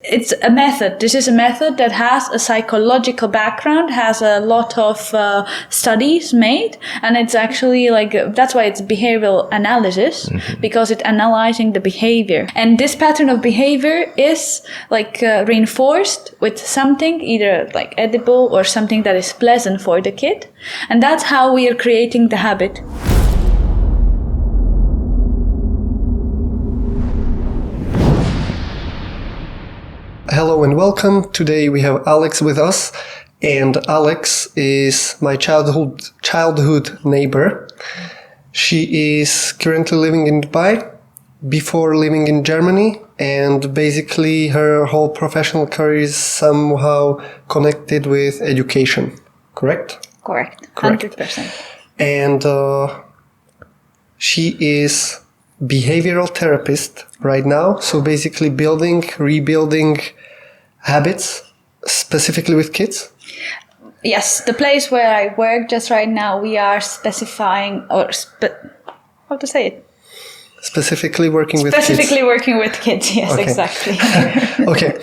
it's a method. This is a method that has a psychological background, has a lot of studies made, and it's actually like, that's why it's behavioral analysis, because it's analyzing the behavior. And this pattern of behavior is like reinforced with something either like edible or something that is pleasant for the kid. And that's how we are creating the habit. Hello and welcome. Today we have Alex with us, and Alex is my childhood neighbor. She is currently living in Dubai, before living in Germany, and basically her whole professional career is somehow connected with education, correct? Correct. 100%. And she is behavioral therapist right now, so basically rebuilding habits, specifically with kids? Yes, the place where I work just right now, we are specifying, how to say it? Specifically working with kids. Specifically working with kids, yes, okay. Exactly. Okay,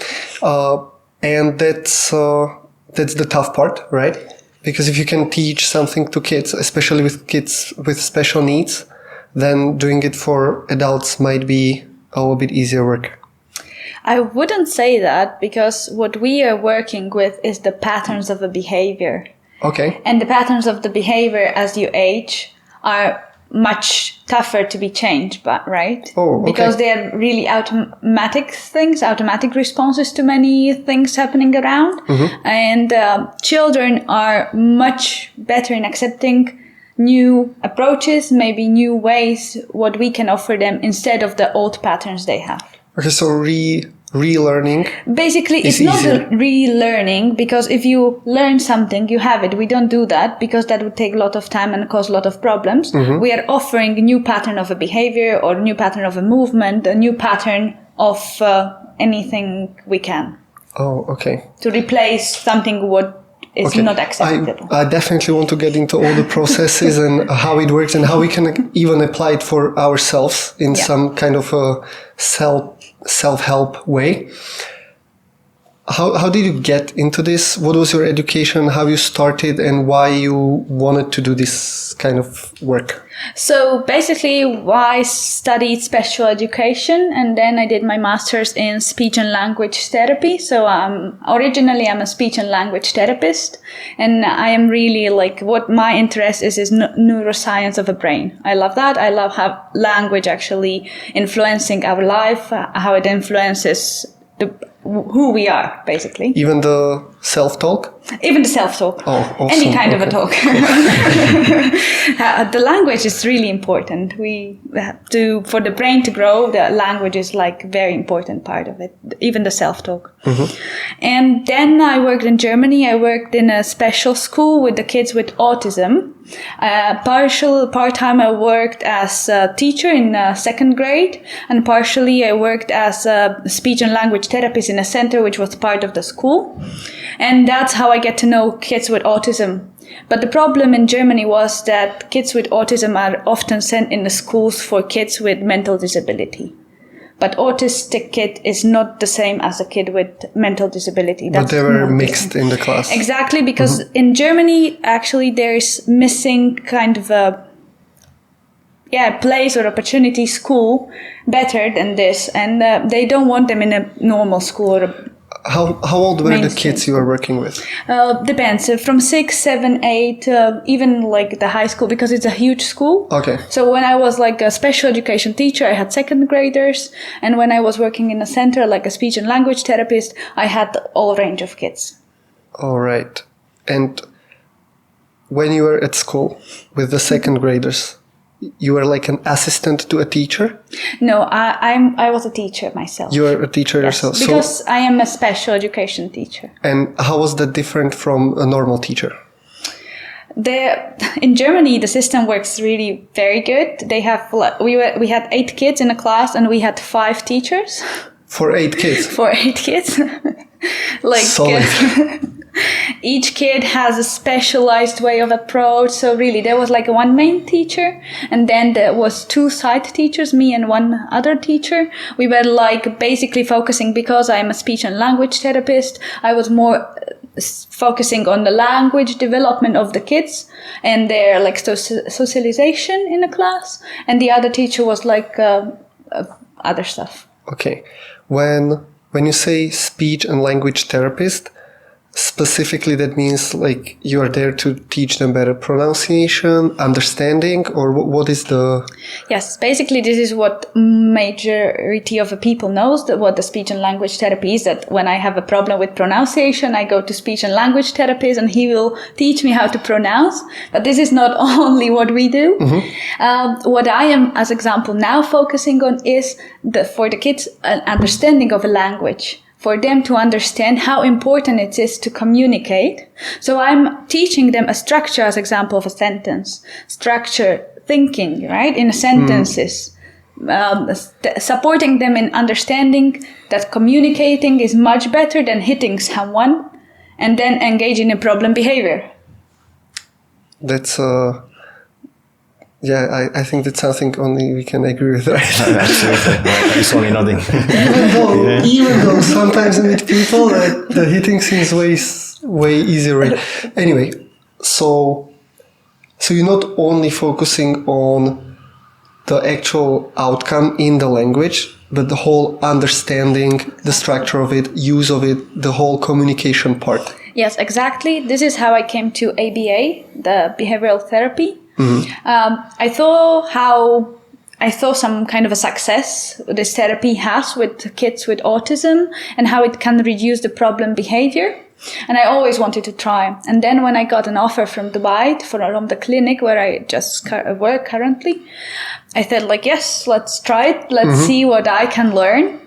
and that's the tough part, right? Because if you can teach something to kids, especially with kids with special needs, then doing it for adults might be a little bit easier work. I wouldn't say that, because what we are working with is the patterns of a behavior. Okay. And the patterns of the behavior as you age are much tougher to be changed, but right? Oh, okay. Because they are really automatic things, automatic responses to many things happening around. Mm-hmm. And children are much better in accepting new approaches, maybe new ways, what we can offer them instead of the old patterns they have. Okay, so relearning. Basically, it's not a relearning, because if you learn something, you have it. We don't do that because that would take a lot of time and cause a lot of problems. Mm-hmm. We are offering a new pattern of a behavior or a new pattern of a movement, a new pattern of anything we can. Oh, okay. To replace something what is not acceptable. I definitely want to get into all the processes and how it works and how we can even apply it for ourselves in some kind of a self-help way. How did you get into this? What was your education? How you started and why you wanted to do this kind of work? So basically, I studied special education, and then I did my master's in speech and language therapy. So originally I'm a speech and language therapist, and I am really like, what my interest is neuroscience of the brain. I love that. I love how language actually influencing our life, how it influences who we are, basically. Even the self-talk? Even the self-talk. Oh, awesome. Any kind of a talk. The language is really important. For the brain to grow, the language is like very important part of it, even the self-talk. Mm-hmm. And then I worked in Germany. I worked in a special school with the kids with autism. Part-time I worked as a teacher in second grade, and partially I worked as a speech and language therapist in a center which was part of the school. And that's how I get to know kids with autism. But the problem in Germany was that kids with autism are often sent in the schools for kids with mental disability. But autistic kid is not the same as a kid with mental disability. But they were mixed in the class. Exactly, because in Germany, actually, there's missing kind of a place or opportunity school better than this. And they don't want them in a normal school or How old were the kids you were working with? Depends. From 6, 7, 8, even like the high school, because it's a huge school. Okay. So when I was like a special education teacher, I had second graders. And when I was working in a center, like a speech and language therapist, I had all range of kids. All right. And when you were at school with the second graders, you were like an assistant to a teacher? No, I was a teacher myself. You were a teacher yourself? Because I am a special education teacher. And how was that different from a normal teacher? In Germany, the system works really very good. They have we had 8 kids in a class, and we had 5 teachers. For 8 kids? For 8 kids. Solid. Each kid has a specialized way of approach. So really, there was like one main teacher, and then there was 2 side teachers, me and one other teacher. We were like basically focusing, because I'm a speech and language therapist, I was more focusing on the language development of the kids and their like socialization in the class. And the other teacher was like other stuff. Okay. When you say speech and language therapist, specifically that means like you are there to teach them better pronunciation, understanding, or what is the... Yes, basically this is what majority of the people knows, that what the speech and language therapy is, that when I have a problem with pronunciation, I go to speech and language therapist and he will teach me how to pronounce. But this is not only what we do. What I am, as example, now focusing on is for the kids an understanding of a language, for them to understand how important it is to communicate. So I'm teaching them a structure, as example of a sentence, structure thinking, right, in sentences, supporting them in understanding that communicating is much better than hitting someone and then engaging in problem behavior. That's yeah, I think that's something only we can agree with, right? Absolutely. I'm sorry, nodding. Even though sometimes I meet people that the hitting seems way easier. Right? Anyway, so you're not only focusing on the actual outcome in the language, but the whole understanding, the structure of it, use of it, the whole communication part. Yes, exactly. This is how I came to ABA, the behavioral therapy. I saw some kind of a success this therapy has with kids with autism and how it can reduce the problem behavior. And I always wanted to try. And then when I got an offer from Dubai, from the clinic where I just work currently, I said like, yes, let's try it. Let's see what I can learn.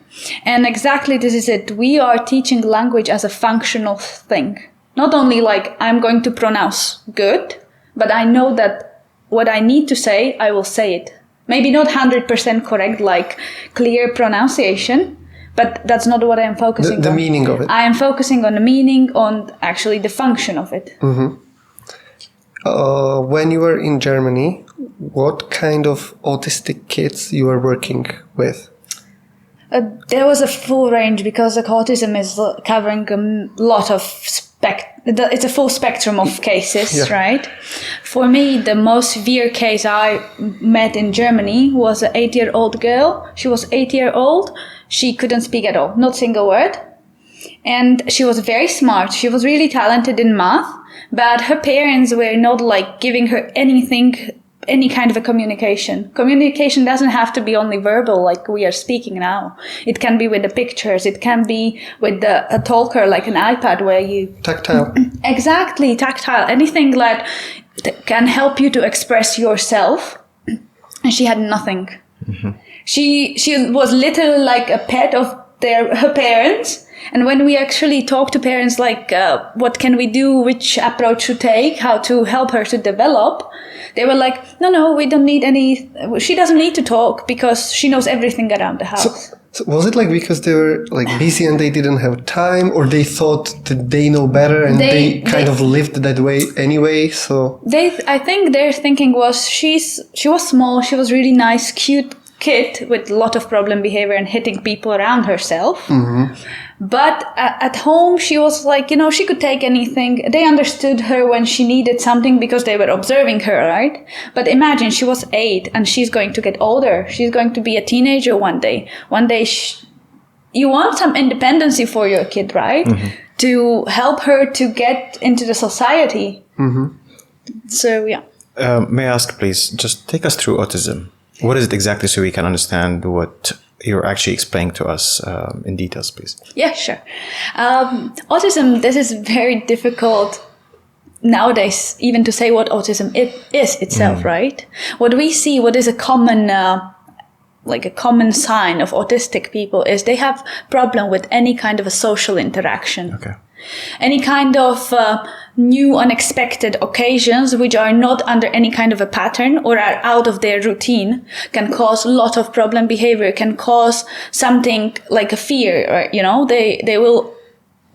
And exactly this is it. We are teaching language as a functional thing. Not only like I'm going to pronounce good, but I know that what I need to say, I will say it. Maybe not 100% correct, like clear pronunciation, but that's not what I'm focusing on. The meaning of it. I am focusing on the meaning, on actually the function of it. When you were in Germany, what kind of autistic kids you were working with? There was a full range, because autism is covering a lot of it's a full spectrum of cases, right? For me, the most severe case I met in Germany was an 8-year-old girl. She was 8 years old. She couldn't speak at all, not a single word. And she was very smart. She was really talented in math, but her parents were not like giving her any kind of a communication. Communication doesn't have to be only verbal like we are speaking now. It can be with the pictures. It can be with a talker like an iPad where you... Tactile. Exactly, tactile. Anything that can help you to express yourself. And she had nothing. She was literally like a pet of her parents. And when we actually talk to parents like what can we do, which approach to take, how to help her to develop, they were like, no, we don't need she doesn't need to talk because she knows everything around the house. So was it like because they were like busy and they didn't have time, or they thought that they know better and they kind of lived that way anyway? So I think their thinking was she was small, she was really nice, cute kid with a lot of problem behavior and hitting people around herself. But at home, she was like, she could take anything. They understood her when she needed something because they were observing her, right? But imagine she was 8 and she's going to get older. She's going to be a teenager one day. One day, you want some independency for your kid, right? To help her to get into the society. So, yeah. May I ask, please, just take us through autism. What is it exactly so we can understand what you're actually explaining to us in details, please? Yeah, sure. Autism, this is very difficult nowadays even to say what autism is itself, right? What we see, what is a common sign of autistic people is they have problem with any kind of a social interaction. Okay. Any kind of new unexpected occasions which are not under any kind of a pattern or are out of their routine can cause a lot of problem behavior, can cause something like a fear, or, they will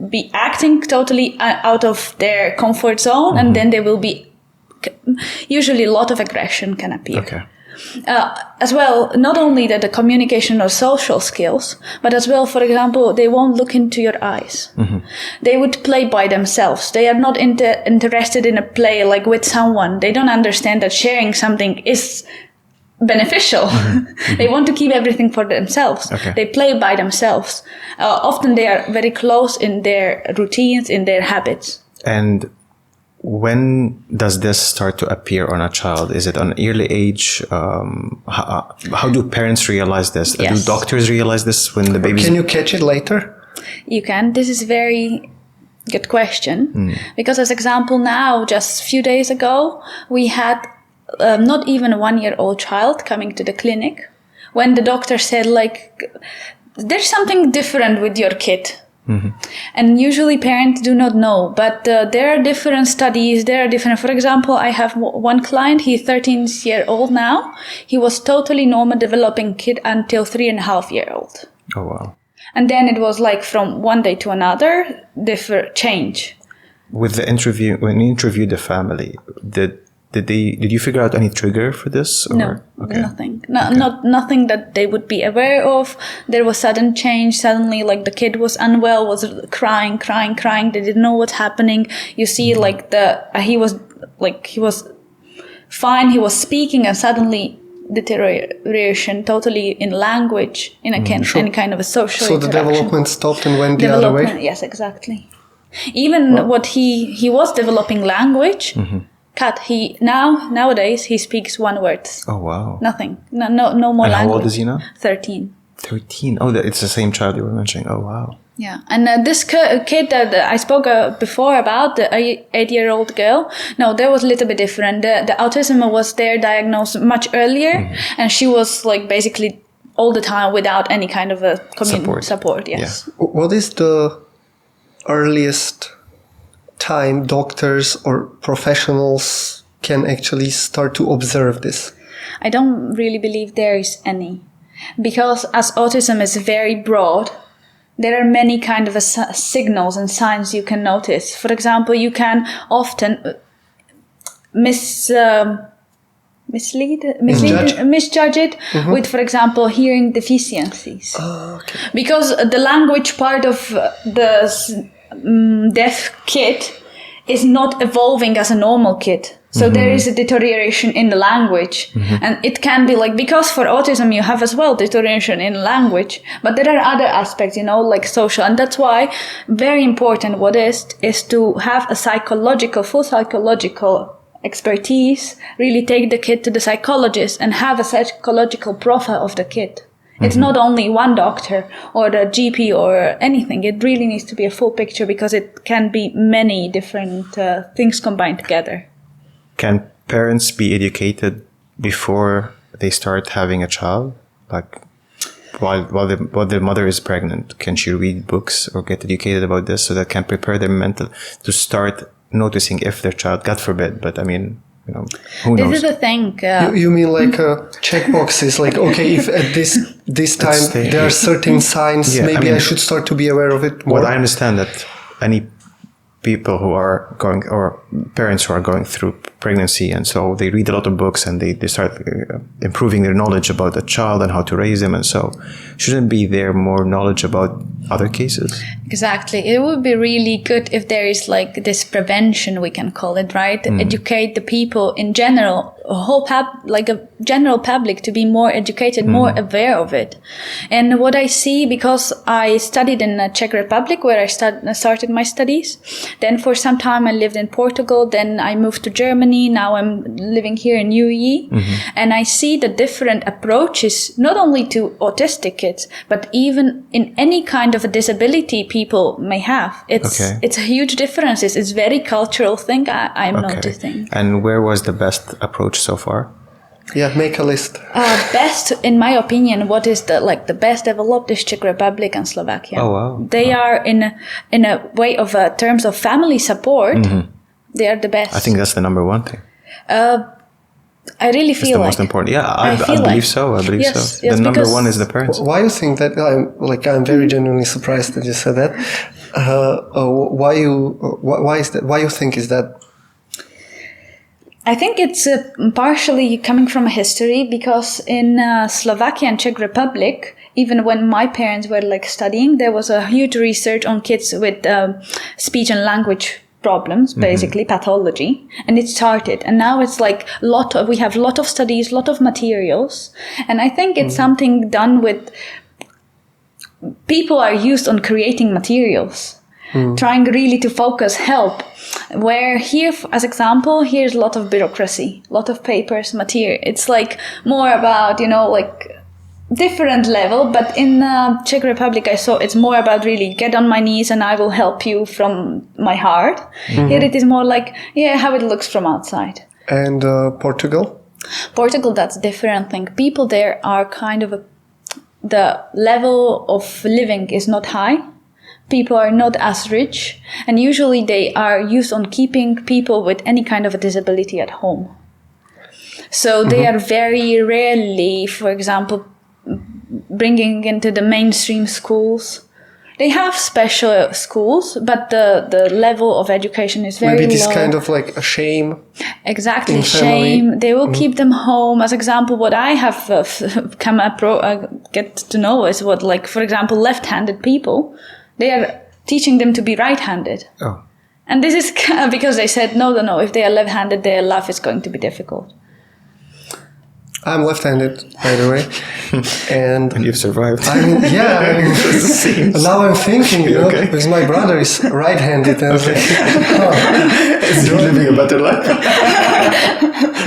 be acting totally out of their comfort zone, and then they will be usually a lot of aggression can appear. Okay. As well, not only that the communication or social skills, but as well, for example, they won't look into your eyes. They would play by themselves. They are not interested in a play like with someone. They don't understand that sharing something is beneficial. They want to keep everything for themselves. Okay. They play by themselves. Often they are very close in their routines, in their habits. And when does this start to appear on a child? Is it on an early age? How do parents realize this? Yes. Do doctors realize this when the baby's... Can you catch it later? You can. This is very good question. Because as example now, just a few days ago, we had not even a 1-year-old child coming to the clinic when the doctor said like, there's something different with your kid. And usually parents do not know, but there are different studies, for example, I have one client, he's 13-year-old now. He was totally normal developing kid until 3.5-year-old. Oh, wow. And then it was like from one day to another, different change. With the interview, when you interviewed the family, did you figure out any trigger for this? Or? No, Okay. nothing. Nothing that they would be aware of. There was sudden change. Suddenly, like the kid was unwell, was crying. They didn't know what's happening. You see, like he was fine. He was speaking, and suddenly deterioration totally in language, in any kind of a social. So the interaction. development stopped and went the other way? Yes, exactly. Even what he was developing language. Nowadays he speaks one word. Oh, wow. Nothing. No more And language. how old is he now? 13. 13. Oh, it's the same child you were mentioning. Oh, wow. Yeah. And this kid that I spoke before about, the 8-year-old girl, no, that was a little bit different. The autism was there diagnosed much earlier, and she was like basically all the time without any kind of a support. Yes. Yeah. What is the earliest time doctors or professionals can actually start to observe this? I don't really believe there is any, because as autism is very broad, there are many kind of signals and signs you can notice. For example, you can often misjudge it with, for example, hearing deficiencies. Okay. Because the language part of the deaf kid is not evolving as a normal kid. So there is a deterioration in the language. And it can be like, because for autism you have as well deterioration in language, but there are other aspects, like social. And that's why very important is to have a full psychological expertise, really take the kid to the psychologist and have a psychological profile of the kid. It's not only one doctor or the GP or anything. It really needs to be a full picture, because it can be many different things combined together. Can parents be educated before they start having a child? Like while the mother is pregnant, can she read books or get educated about this so that can prepare their mental to start noticing if their child, God forbid, but I mean, who knows? This is the thing. You mean like checkboxes, like, okay, if at this time there are certain signs, maybe I should start to be aware of it more? Well, I understand that any people who are going, or parents who are going through pregnancy, and so they read a lot of books and they start improving their knowledge about the child and how to raise them, and so shouldn't be there more knowledge about other cases? Exactly. It would be really good if there is like this prevention, we can call it, right? Educate the people in general, a general public, to be more educated, more aware of it. And what I see, because I studied in the Czech Republic where I started my studies, then for some time I lived in Portugal, then I moved to Germany, now I'm living here in UAE, and I see the different approaches, not only to autistic kids, but even in any kind of a disability people may have. It's a huge difference. It's very cultural thing I'm noticing. And where was the best approach so far? Yeah, make a list. Best, in my opinion, what is the best developed is Czech Republic and Slovakia. Oh, wow. They are in a way of terms of family support. They are the best. I think that's the number one thing. I really feel it's the most important. Yeah, I believe so. I believe so. The number one is the parents. Why do you think that? I'm very genuinely surprised that you said that. Why is that? Why you think is that? I think it's partially coming from a history, because in Slovakia and Czech Republic, even when my parents were like studying, there was a huge research on kids with speech and language problems, basically pathology, and it started. And now it's like we have a lot of studies, a lot of materials, and I think it's something done with people are used on creating materials. Trying really to focus help, where here, as example, here's a lot of bureaucracy, a lot of papers, material. It's like more about, like different level, but in Czech Republic I saw it's more about really get on my knees and I will help you from my heart. Here it is more like, how it looks from outside. And Portugal? Portugal, that's a different thing. People there are kind of the level of living is not high. People are not as rich, and usually they are used on keeping people with any kind of a disability at home. So they are very rarely, for example, bringing into the mainstream schools. They have special schools, but the level of education is very low. Maybe it is kind of like a shame. Exactly, shame. They will keep them home. As example, what I have get to know is what, like, for example, left-handed people, they are teaching them to be right-handed. Oh. And this is because they said, no, if they are left-handed, their life is going to be difficult. I'm left-handed, by the way. And you've survived. Now I'm thinking, because my brother is right-handed. And I was like, is he living a better life?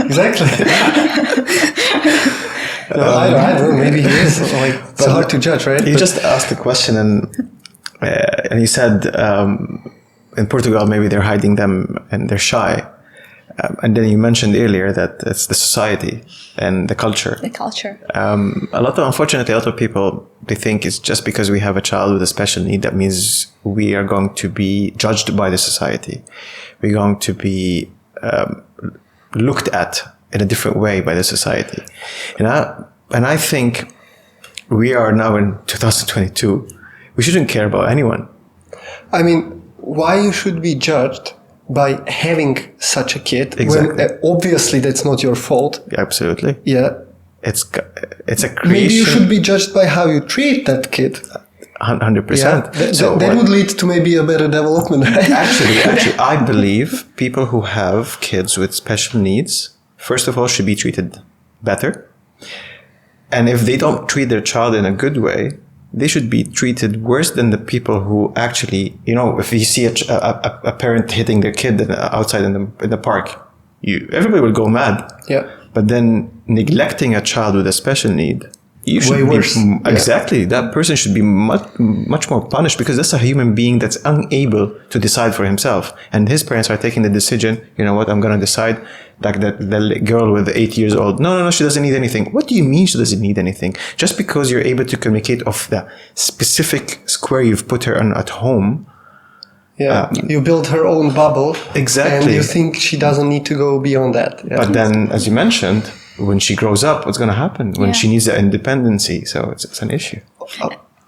Exactly. I don't know, maybe he is. Like, it's hard to judge, right? You just asked the question, and you said in Portugal maybe they're hiding them and they're shy. And then you mentioned earlier that it's the society and the culture. The culture. Unfortunately, a lot of people, they think it's just because we have a child with a special need, that means we are going to be judged by the society. We're going to be looked at in a different way by the society. And I think we are now in 2022. We shouldn't care about anyone. I mean, why you should be judged by having such a kid? Exactly. When obviously that's not your fault. Yeah, absolutely. Yeah. It's a creation. Maybe you should be judged by how you treat that kid. 100%. Yeah. That would lead to maybe a better development. Actually, I believe people who have kids with special needs, first of all, should be treated better. And if they don't treat their child in a good way, they should be treated worse than the people who actually, if you see a parent hitting their kid outside in the park, everybody will go mad. Yeah. But then neglecting a child with a special need, you should way worse. Exactly. That person should be much more punished, because that's a human being that's unable to decide for himself. And his parents are taking the decision, I'm going to decide, like the girl with 8 years old. No, she doesn't need anything. What do you mean she doesn't need anything? Just because you're able to communicate off the specific square you've put her on at home. Yeah, you build her own bubble. Exactly. And you think she doesn't need to go beyond that. Yeah. But then, as you mentioned, when she grows up, what's going to happen? When she needs the independency. So it's an issue.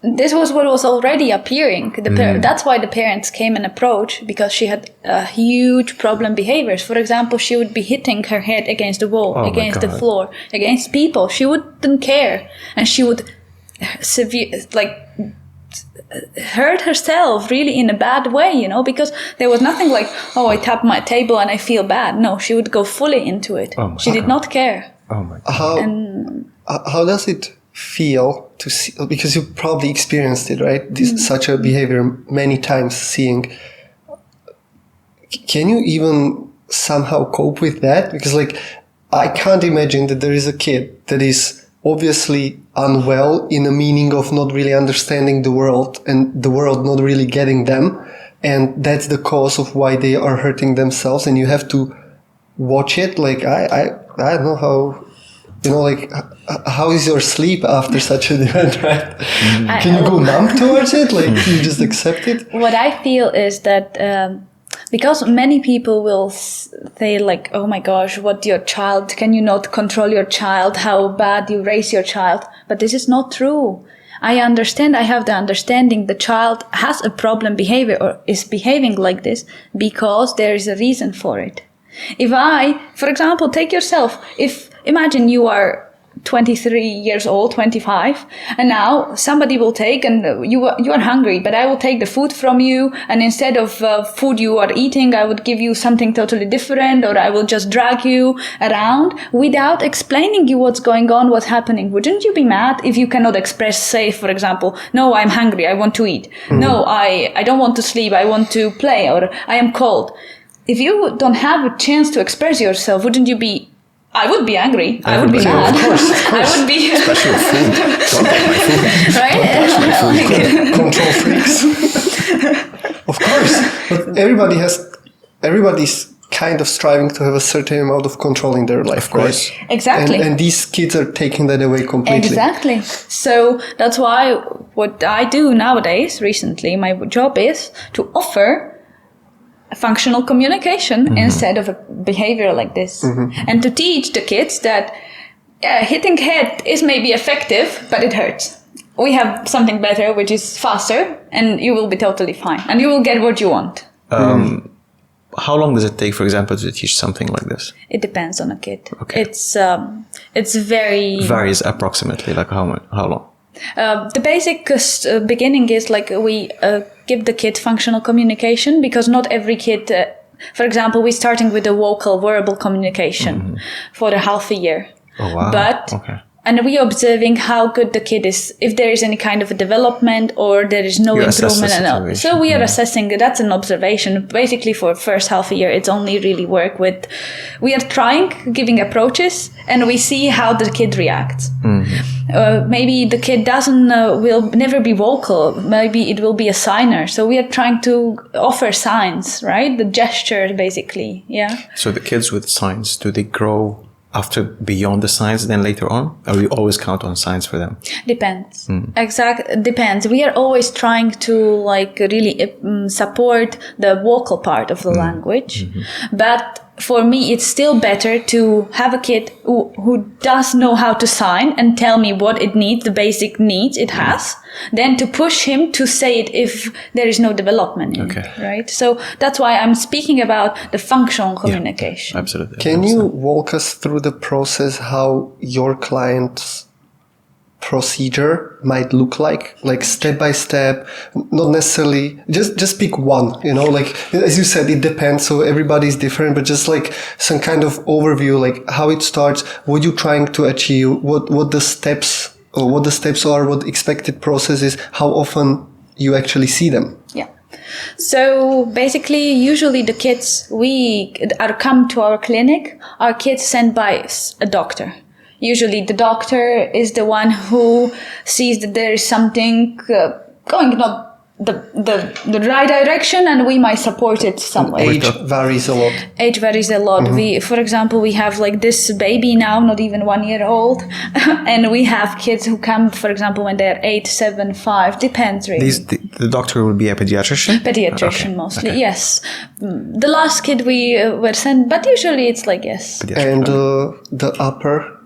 This was what was already appearing. That's why the parents came and approached, because she had huge problem behaviors. For example, she would be hitting her head against the wall, against the floor, against people. She wouldn't care. And she would hurt herself really in a bad way, because there was nothing like, I tap my table and I feel bad. No, she would go fully into it. She did not care. Oh my God. How does it feel to see, because you probably experienced it, right? Such a behavior many times, seeing. Can you even somehow cope with that? Because I can't imagine that there is a kid that is obviously unwell in a meaning of not really understanding the world and the world not really getting them. And that's the cause of why they are hurting themselves. And you have to watch it. I don't know how, how is your sleep after such an event, right? Can you go numb towards it? You just accept it? What I feel is that because many people will say oh my gosh, can you not control your child? How bad you raise your child? But this is not true. I have the understanding the child has a problem behavior or is behaving like this because there is a reason for it. If for example, take yourself, imagine you are 23 years old, 25, and now somebody will take, and you are hungry, but I will take the food from you, and instead of food you are eating, I would give you something totally different, or I will just drag you around without explaining you what's going on, what's happening. Wouldn't you be mad if you cannot express, say, for example, no, I'm hungry, I want to eat. No, I don't want to sleep, I want to play, or I am cold. If you don't have a chance to express yourself, wouldn't you be I would be angry. I would be mad. Of course. I would be. Especially with food. Don't take my food. Right? Control freaks. Of course. But everybody's kind of striving to have a certain amount of control in their life, of course. right? Exactly. And these kids are taking that away completely. Exactly. So that's why what I do nowadays, recently, my job is to offer functional communication instead of a behavior like this. And to teach the kids that hitting head is maybe effective, but it hurts. We have something better, which is faster, and you will be totally fine. And you will get what you want. How long does it take, for example, to teach something like this? It depends on a kid. Okay. It's very... Varies approximately, like how long? The basic beginning is like we give the kid functional communication, because not every kid, for example, we're starting with the vocal, verbal communication for a half a year. Oh, wow. But, okay. And we are observing how good the kid is, if there is any kind of a development or there is no improvement. So we are assessing, that's an observation. Basically for first half a year, it's only really work with, we are giving approaches, and we see how the kid reacts. Maybe the kid will never be vocal. Maybe it will be a signer. So we are trying to offer signs, right? The gesture, basically. Yeah. So the kids with signs, do they grow after beyond the signs then later on? Or we always count on signs for them? Depends. Depends. We are always trying to really support the vocal part of the language. But for me, it's still better to have a kid who does know how to sign and tell me what it needs, the basic needs it has, than to push him to say it if there is no development in it, right? So that's why I'm speaking about the functional communication. Yeah, absolutely. Can you walk us through the process how your client's procedure might look like step by step, not necessarily just pick one, as you said, it depends, so everybody's different, but just like some kind of overview, like how it starts, what you're trying to achieve, what the steps are, what expected process is, how often you actually see them. Yeah. So basically, usually the kids come to our clinic, our kids sent by a doctor. Usually the doctor is the one who sees that there is something going not the right direction, and we might support it some way. Age varies a lot. Age varies a lot. For example, we have this baby now, not even 1 year old, and we have kids who come, for example, when they're 8, 7, 5, depends really. The doctor will be a pediatrician? Pediatrician mostly, yes. The last kid we were sent, but usually it's yes. And the upper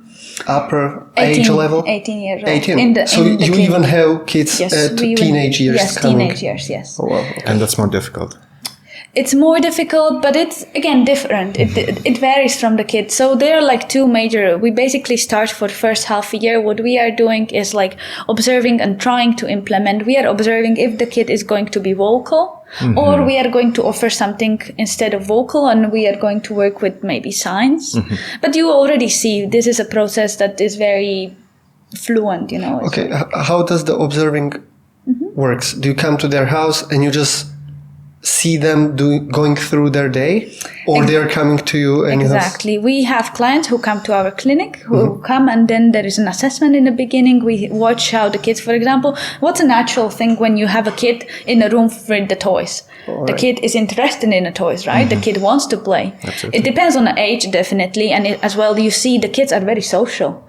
18, age level? 18 years old. 18. So you even have kids at teenage years coming? Yes, teenage years, yes. Oh, wow. Okay. And that's more difficult. It's more difficult, but it's, again, different. It varies from the kid. So there are two major, we basically start for the first half a year. What we are doing is observing and trying to implement. We are observing if the kid is going to be vocal, or we are going to offer something instead of vocal, and we are going to work with maybe signs. But you already see this is a process that is very fluent, Okay, how does the observing works? Do you come to their house and you just see them going through their day, or they are coming to you? And exactly. We have clients who come to our clinic, who come, and then there is an assessment in the beginning. We watch how the kids, for example, what's a natural thing when you have a kid in a room with the toys? The kid is interested in the toys, right? The kid wants to play. Absolutely. It depends on the age, definitely. And as well, you see the kids are very social.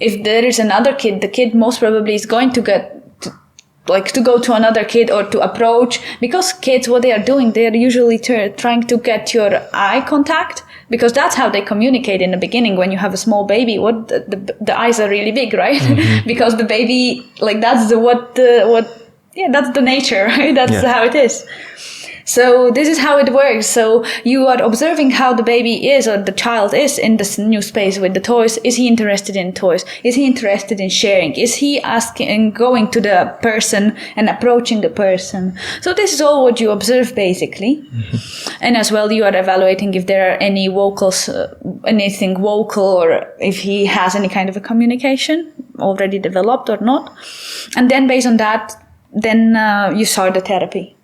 If there is another kid, the kid most probably is going to get to go to another kid or to approach, because kids, what they are doing, they are usually trying to get your eye contact because that's how they communicate in the beginning. When you have a small baby, the eyes are really big, right? Because the baby, like, that's that's the nature, right? That's how it is. So this is how it works. So you are observing how the baby is, or the child is, in this new space with the toys. Is he interested in toys? Is he interested in sharing? Is he asking and going to the person and approaching the person? So this is all what you observe, basically. And as well, you are evaluating if there are any vocals, anything vocal, or if he has any kind of a communication already developed or not. And then based on that, then you start the therapy.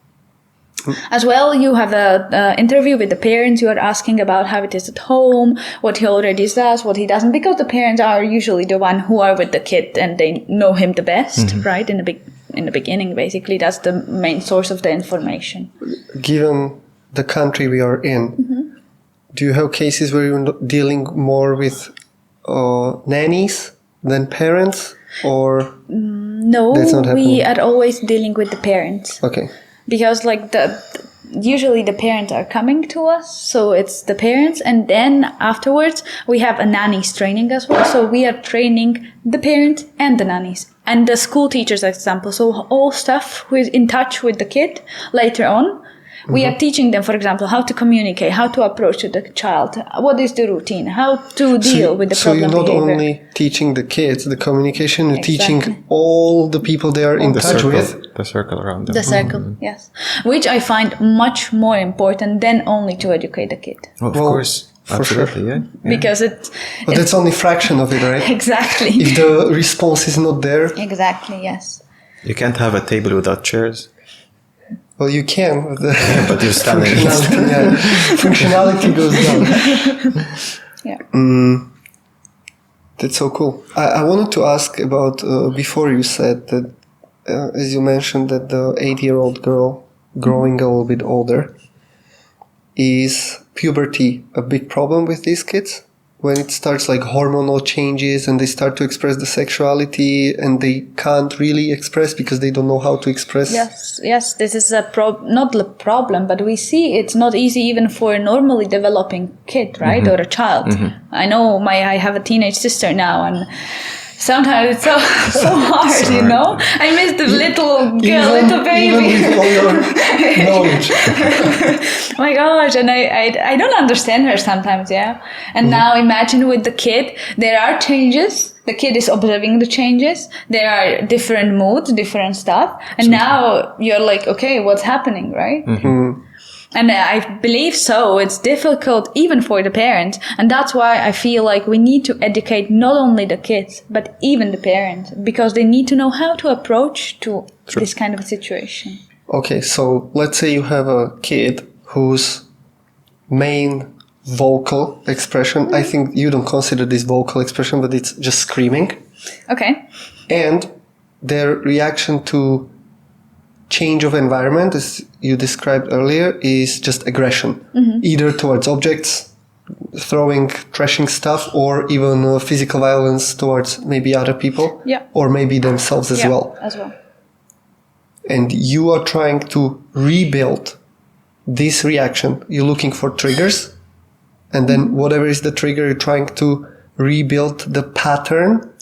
As well, you have a interview with the parents. You are asking about how it is at home, what he already does, what he doesn't, because the parents are usually the one who are with the kid and they know him the best, right? In the beginning, basically, that's the main source of the information. Given the country we are in, do you have cases where you're dealing more with nannies than parents, or no? That's not happening? We are always dealing with the parents. Okay. Because usually the parents are coming to us, so it's the parents, and then afterwards we have a nannies training as well. So we are training the parents and the nannies and the school teachers, example. So all staff who is in touch with the kid later on, we are teaching them, for example, how to communicate, how to approach the child, what is the routine, how to deal with the problem behavior. So you're not only teaching the kids the communication, you're teaching all the people they are in touch with. The circle around them. The circle, yes. Which I find much more important than only to educate the kid. Of course. Absolutely, sure. yeah. Because But that's only fraction of it, right? Exactly. If the response is not there. Exactly, yes. You can't have a table without chairs. Well, you can. But you're standing. Functionality goes down. Yeah. That's so cool. I wanted to ask about, before you said that, as you mentioned, that the 8-year-old girl growing a little bit older, is puberty a big problem with these kids? When it starts like hormonal changes and they start to express the sexuality and they can't really express because they don't know how to express. Yes, this is not the problem, but we see it's not easy even for a normally developing kid, right? Or a child. I know I have a teenage sister now, and sometimes it's so hard, you know? I miss the little girl, little baby. Even with all your knowledge. My gosh, and I don't understand her sometimes, yeah? And now imagine with the kid, there are changes. The kid is observing the changes. There are different moods, different stuff. And now you're like, okay, what's happening, right? And I believe so. It's difficult even for the parents. And that's why I feel like we need to educate not only the kids, but even the parents, because they need to know how to approach to this kind of a situation. Okay, so let's say you have a kid whose main vocal expression, I think you don't consider this vocal expression, but it's just screaming. Okay. And their reaction to change of environment, as you described earlier, is just aggression, either towards objects, throwing, trashing stuff, or even physical violence towards maybe other people, or maybe themselves as well. And you are trying to rebuild this reaction. You're looking for triggers, and then whatever is the trigger, you're trying to rebuild the pattern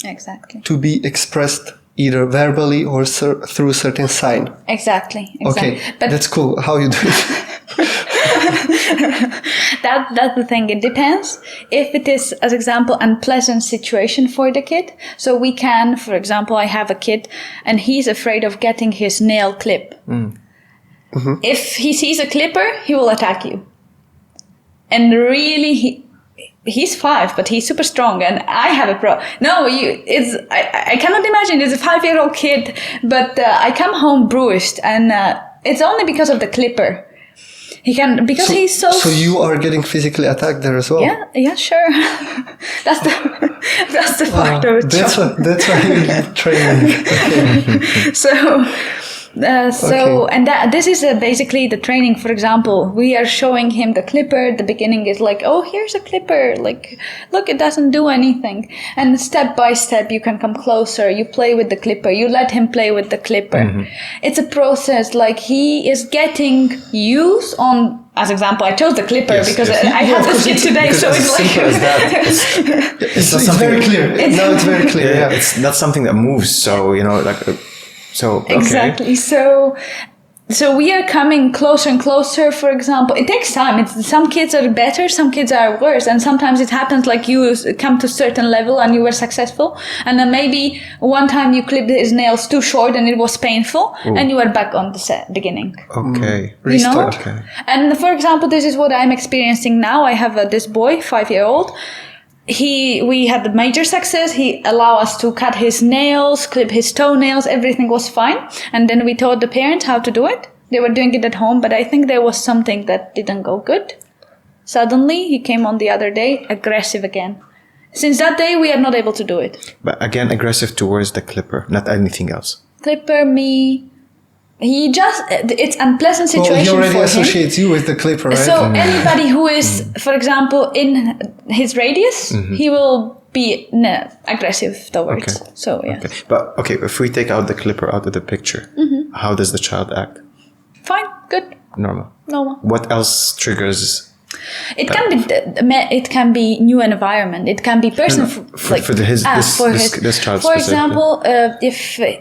to be expressed either verbally or through a certain sign. Exactly. Okay, but that's cool. How you do it? That's the thing. It depends. If it is, as example, unpleasant situation for the kid, so we can, for example, I have a kid and he's afraid of getting his nail clip. If he sees a clipper, he will attack you. And really, he's 5, but he's super strong, and I have a problem. No, I cannot imagine. It's a 5-year-old kid, but I come home bruised, and it's only because of the clipper. He's so. So you are getting physically attacked there as well. Yeah, sure. that's the part of it. That's why you need training. Okay. So And this is basically the training. For example, we are showing him the clipper. The beginning is like, oh, here's a clipper. Like, look, it doesn't do anything. And step by step, you can come closer. You play with the clipper. You let him play with the clipper. It's a process. Like, he is getting use on. As example, I chose the clipper because I have this kid today, so it's like simple as that. It's very clear. Now it's very clear. Yeah, it's not something that moves. So okay. Exactly. So we are coming closer and closer. For example, it takes time. Some kids are better, some kids are worse, and sometimes it happens like you come to a certain level and you were successful, and then maybe one time you clipped his nails too short and it was painful, and you are back on the beginning. Okay. Restart. Okay. And for example, this is what I'm experiencing now. I have this boy, 5-year-old. We had the major success. He allowed us to cut his nails, clip his toenails. Everything was fine. And then we taught the parents how to do it. They were doing it at home, but I think there was something that didn't go good. Suddenly, he came on the other day, aggressive again. Since that day, we are not able to do it. But again, aggressive towards the clipper, not anything else. Clipper, me. It's unpleasant situation he already for associates him. you with the clipper, right? So anybody who is, for example, in his radius, he will be aggressive towards. Okay. So yeah. Okay. But if we take out the clipper out of the picture, how does the child act? Fine, good, Normal. normal. What else triggers? It can be new environment. It can be person for this child. For example,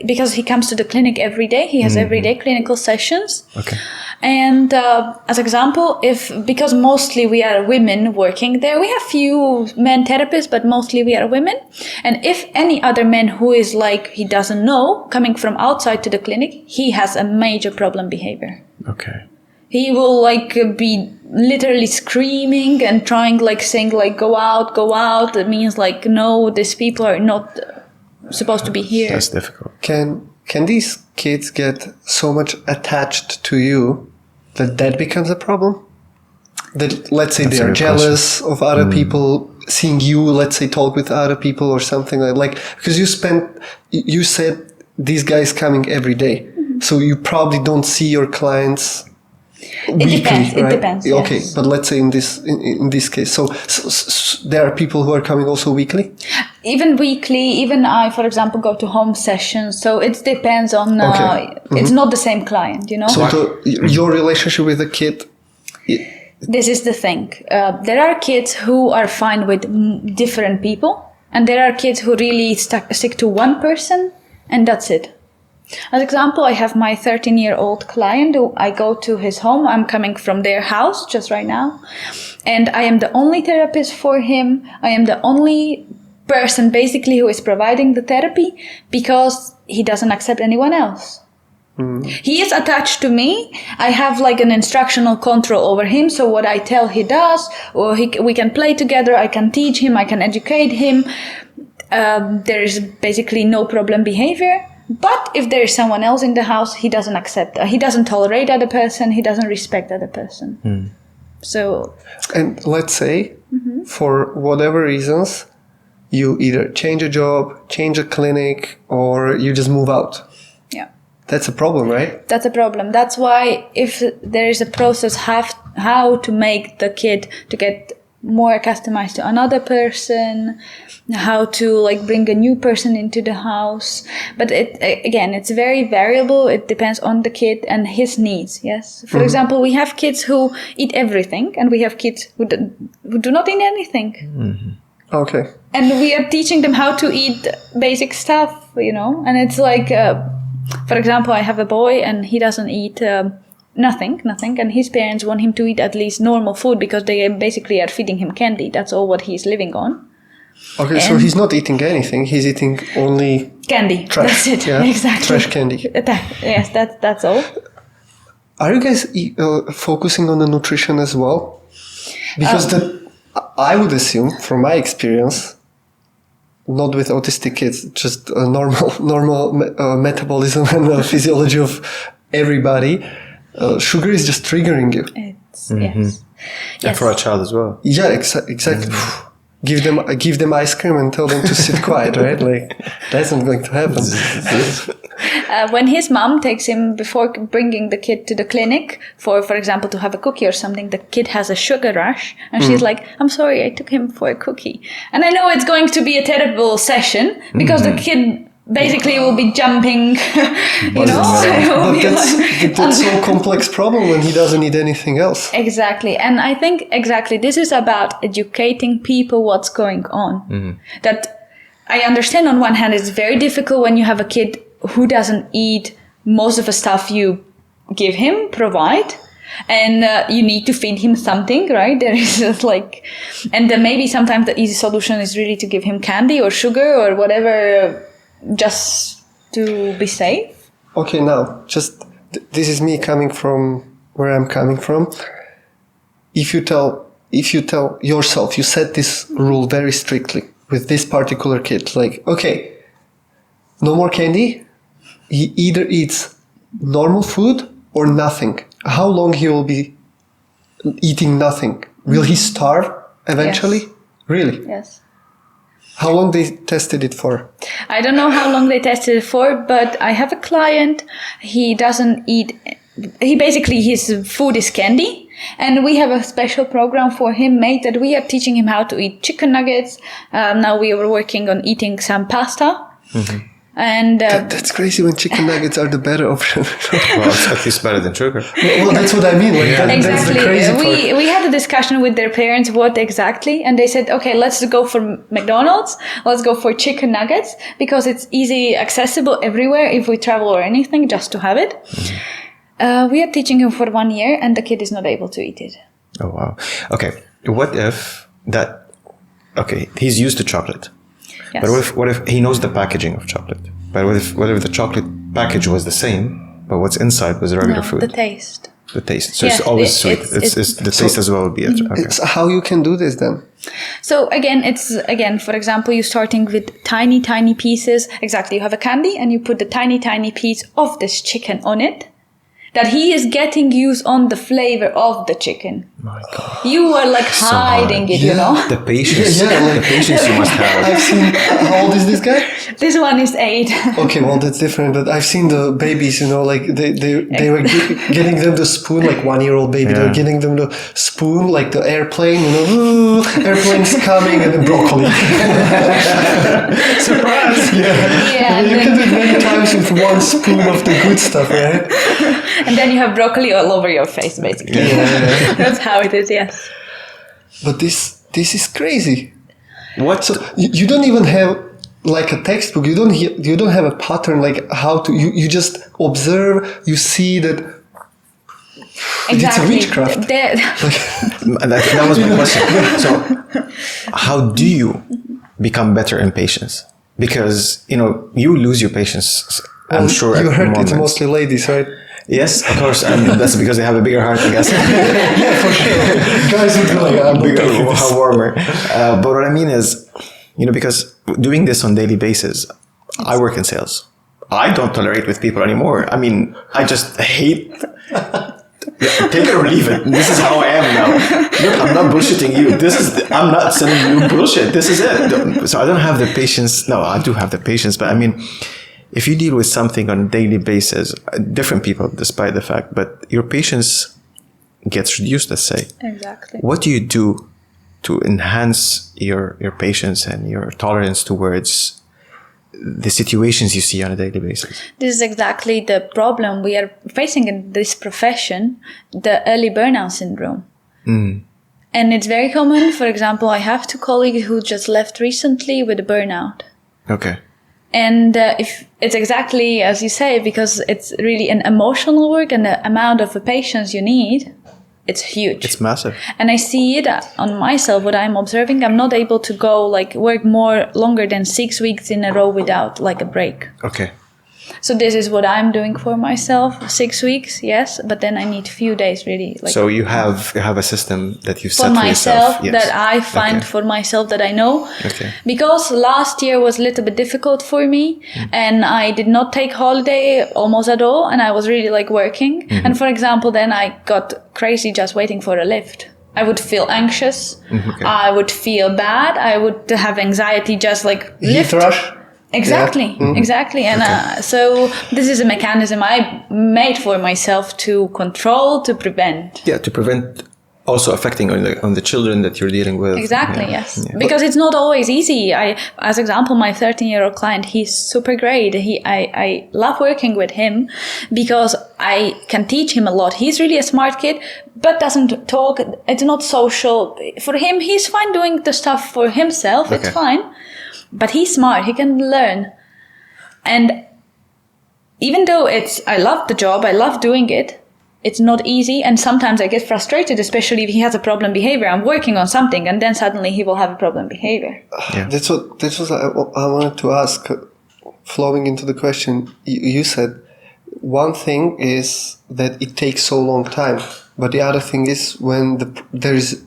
because he comes to the clinic every day, he has everyday clinical sessions. Okay. And as example, because mostly we are women working there, we have few men therapists, but mostly we are women. And if any other man who is like he doesn't know coming from outside to the clinic, he has a major problem behavior. Okay. He will be literally screaming and trying saying go out. That means no, these people are not supposed to be here. That's difficult. Can these kids get so much attached to you that becomes a problem? That let's say they are jealous of other people, seeing you, let's say, talk with other people or something like because you said these guys coming every day, so you probably don't see your clients. Weekly, depends. right? It depends. Okay, yes. but let's say in this case, so there are people who are coming also weekly. Even weekly, even I, for example, go to home sessions. So it depends on. It's not the same client, you know. So your relationship with the kid. This is the thing. There are kids who are fine with different people, and there are kids who really stick to one person, and that's it. As example, I have my 13-year-old client who I go to his home. I'm coming from their house just right now. And I am the only therapist for him. I am the only person basically who is providing the therapy because he doesn't accept anyone else. He is attached to me. I have an instructional control over him. So what I tell he does, or we can play together. I can teach him. I can educate him. There is basically no problem behavior. But if there is someone else in the house, he doesn't accept. He doesn't tolerate other person. He doesn't respect other person. So, and let's say, for whatever reasons, you either change a job, change a clinic, or you just move out. Yeah, that's a problem, right? That's a problem. That's why if there is a process, how to make the kid to get more customized to another person, how to bring a new person into the house. But it's very variable. It depends on the kid and his needs. Yes. For example, we have kids who eat everything, and we have kids who do not eat anything. Okay. And we are teaching them how to eat basic stuff, and it's for example, I have a boy and he doesn't eat nothing, and his parents want him to eat at least normal food because they basically are feeding him candy. That's all what he's living on. Okay, so he's not eating anything. He's eating only candy. Trash. That's it. Yeah? Exactly. Trash candy. Yes, that's all. Are you guys focusing on the nutrition as well? Because I would assume, from my experience, not with autistic kids, just a normal metabolism and physiology of everybody. Sugar is just triggering you. Yes. And for a child as well. Yeah, exactly. give them ice cream and tell them to sit quiet, right? Like, that's not going to happen. When his mom takes him before bringing the kid to the clinic for example, to have a cookie or something, the kid has a sugar rush, and she's like, "I'm sorry, I took him for a cookie." And I know it's going to be a terrible session because the kid basically will be jumping, But that's so complex problem when he doesn't need anything else. Exactly. And I think this is about educating people what's going on. That I understand on one hand it's very difficult when you have a kid who doesn't eat most of the stuff you provide. And you need to feed him something, right? There is just and then maybe sometimes the easy solution is really to give him candy or sugar or whatever, just to be safe. Okay, now, this is me coming from where I'm coming from. If you tell yourself, you set this rule very strictly with this particular kid, like, okay, no more candy. He either eats normal food or nothing. How long he will be eating nothing? Will he starve eventually? Yes. Really? Yes. How long they tested it for? I don't know how long they tested it for, but I have a client. He doesn't eat. His food is candy, and we have a special program for him made that we are teaching him how to eat chicken nuggets. Now we were working on eating some pasta. And that's crazy when chicken nuggets are the better option. Well, it's at least better than sugar. Well, that's what I mean. Exactly. That's the crazy part. We had a discussion with their parents what exactly, and they said, okay, let's go for McDonald's. Let's go for chicken nuggets because it's easy, accessible everywhere if we travel or anything, just to have it. We are teaching him for 1 year, and the kid is not able to eat it. Oh wow. Okay. What if that? Okay, he's used to chocolate. Yes. But what if he knows the packaging of chocolate? But what if the chocolate package was the same, but what's inside was regular food? The taste. The taste. So it's always sweet. It's the taste as well would be it. Okay. It's how you can do this then. So again, for example, you're starting with tiny, tiny pieces. Exactly. You have a candy and you put the tiny, tiny piece of this chicken on it. That he is getting used on the flavor of the chicken. My God. You are hiding it, you know? The patience. The patience you must have. I've seen, how old is this guy? This one is 8. Okay, well, that's different. But I've seen the babies, they were getting them the spoon, like 1-year-old baby. Yeah. They were getting them the spoon, like the airplane, airplane's coming, and then broccoli. Surprise! Yeah. You can do it many times with one spoon of the good stuff, right? And then you have broccoli all over your face, basically. Yeah. That's how it is, yes. But this is crazy. What? So you don't even have like a textbook. You don't have a pattern like how to. You just observe. You see that. Exactly. It's a witchcraft. That was my question. So, how do you become better in patience? Because you lose your patience. I'm sure you heard moments. It's mostly ladies, right? Yes, of course. That's because they have a bigger heart, I guess. Yeah, for sure. Guys would be like, I'm bigger, warmer. But what I mean is, because doing this on a daily basis, I work in sales. I don't tolerate with people anymore. I mean, I just hate. Take it or leave it. This is how I am now. Look, I'm not bullshitting you. I'm not sending you bullshit. This is it. So I don't have the patience. No, I do have the patience, but I mean, if you deal with something on a daily basis, different people, despite the fact, but your patience gets reduced, let's say. Exactly. What do you do to enhance your patience and your tolerance towards the situations you see on a daily basis? This is exactly the problem we are facing in this profession, the early burnout syndrome. And it's very common. For example, I have 2 colleagues who just left recently with a burnout. Okay. And if it's exactly as you say, because it's really an emotional work and the amount of patience you need, it's huge. It's massive. And I see it on myself, what I'm observing. I'm not able to go work longer than 6 weeks in a row without a break. Okay. So this is what I'm doing for myself. 6 weeks, yes, but then I need a few days really. So you have a system that you set for myself, yes. that I find for myself that I know. Okay. Because last year was a little bit difficult for me, and I did not take holiday almost at all, and I was really working. And for example, then I got crazy just waiting for a lift. I would feel anxious. Okay. I would feel bad. I would have anxiety just like Heat rush. Exactly, exactly. And so this is a mechanism I made for myself to control, to prevent. Yeah, to prevent also affecting on the children that you're dealing with. Exactly, Yeah. yes. Yeah. Because it's not always easy. As example, my 13-year-old client, he's super great. I love working with him because I can teach him a lot. He's really a smart kid, but doesn't talk. It's not social. For him, he's fine doing the stuff for himself. Okay. It's fine. But he's smart. He can learn. And even though I love the job, I love doing it, it's not easy. And sometimes I get frustrated, especially if he has a problem behavior. I'm working on something and then suddenly he will have a problem behavior. Yeah. That's what I wanted to ask. Flowing into the question, you said one thing is that it takes so long time, but the other thing is when there is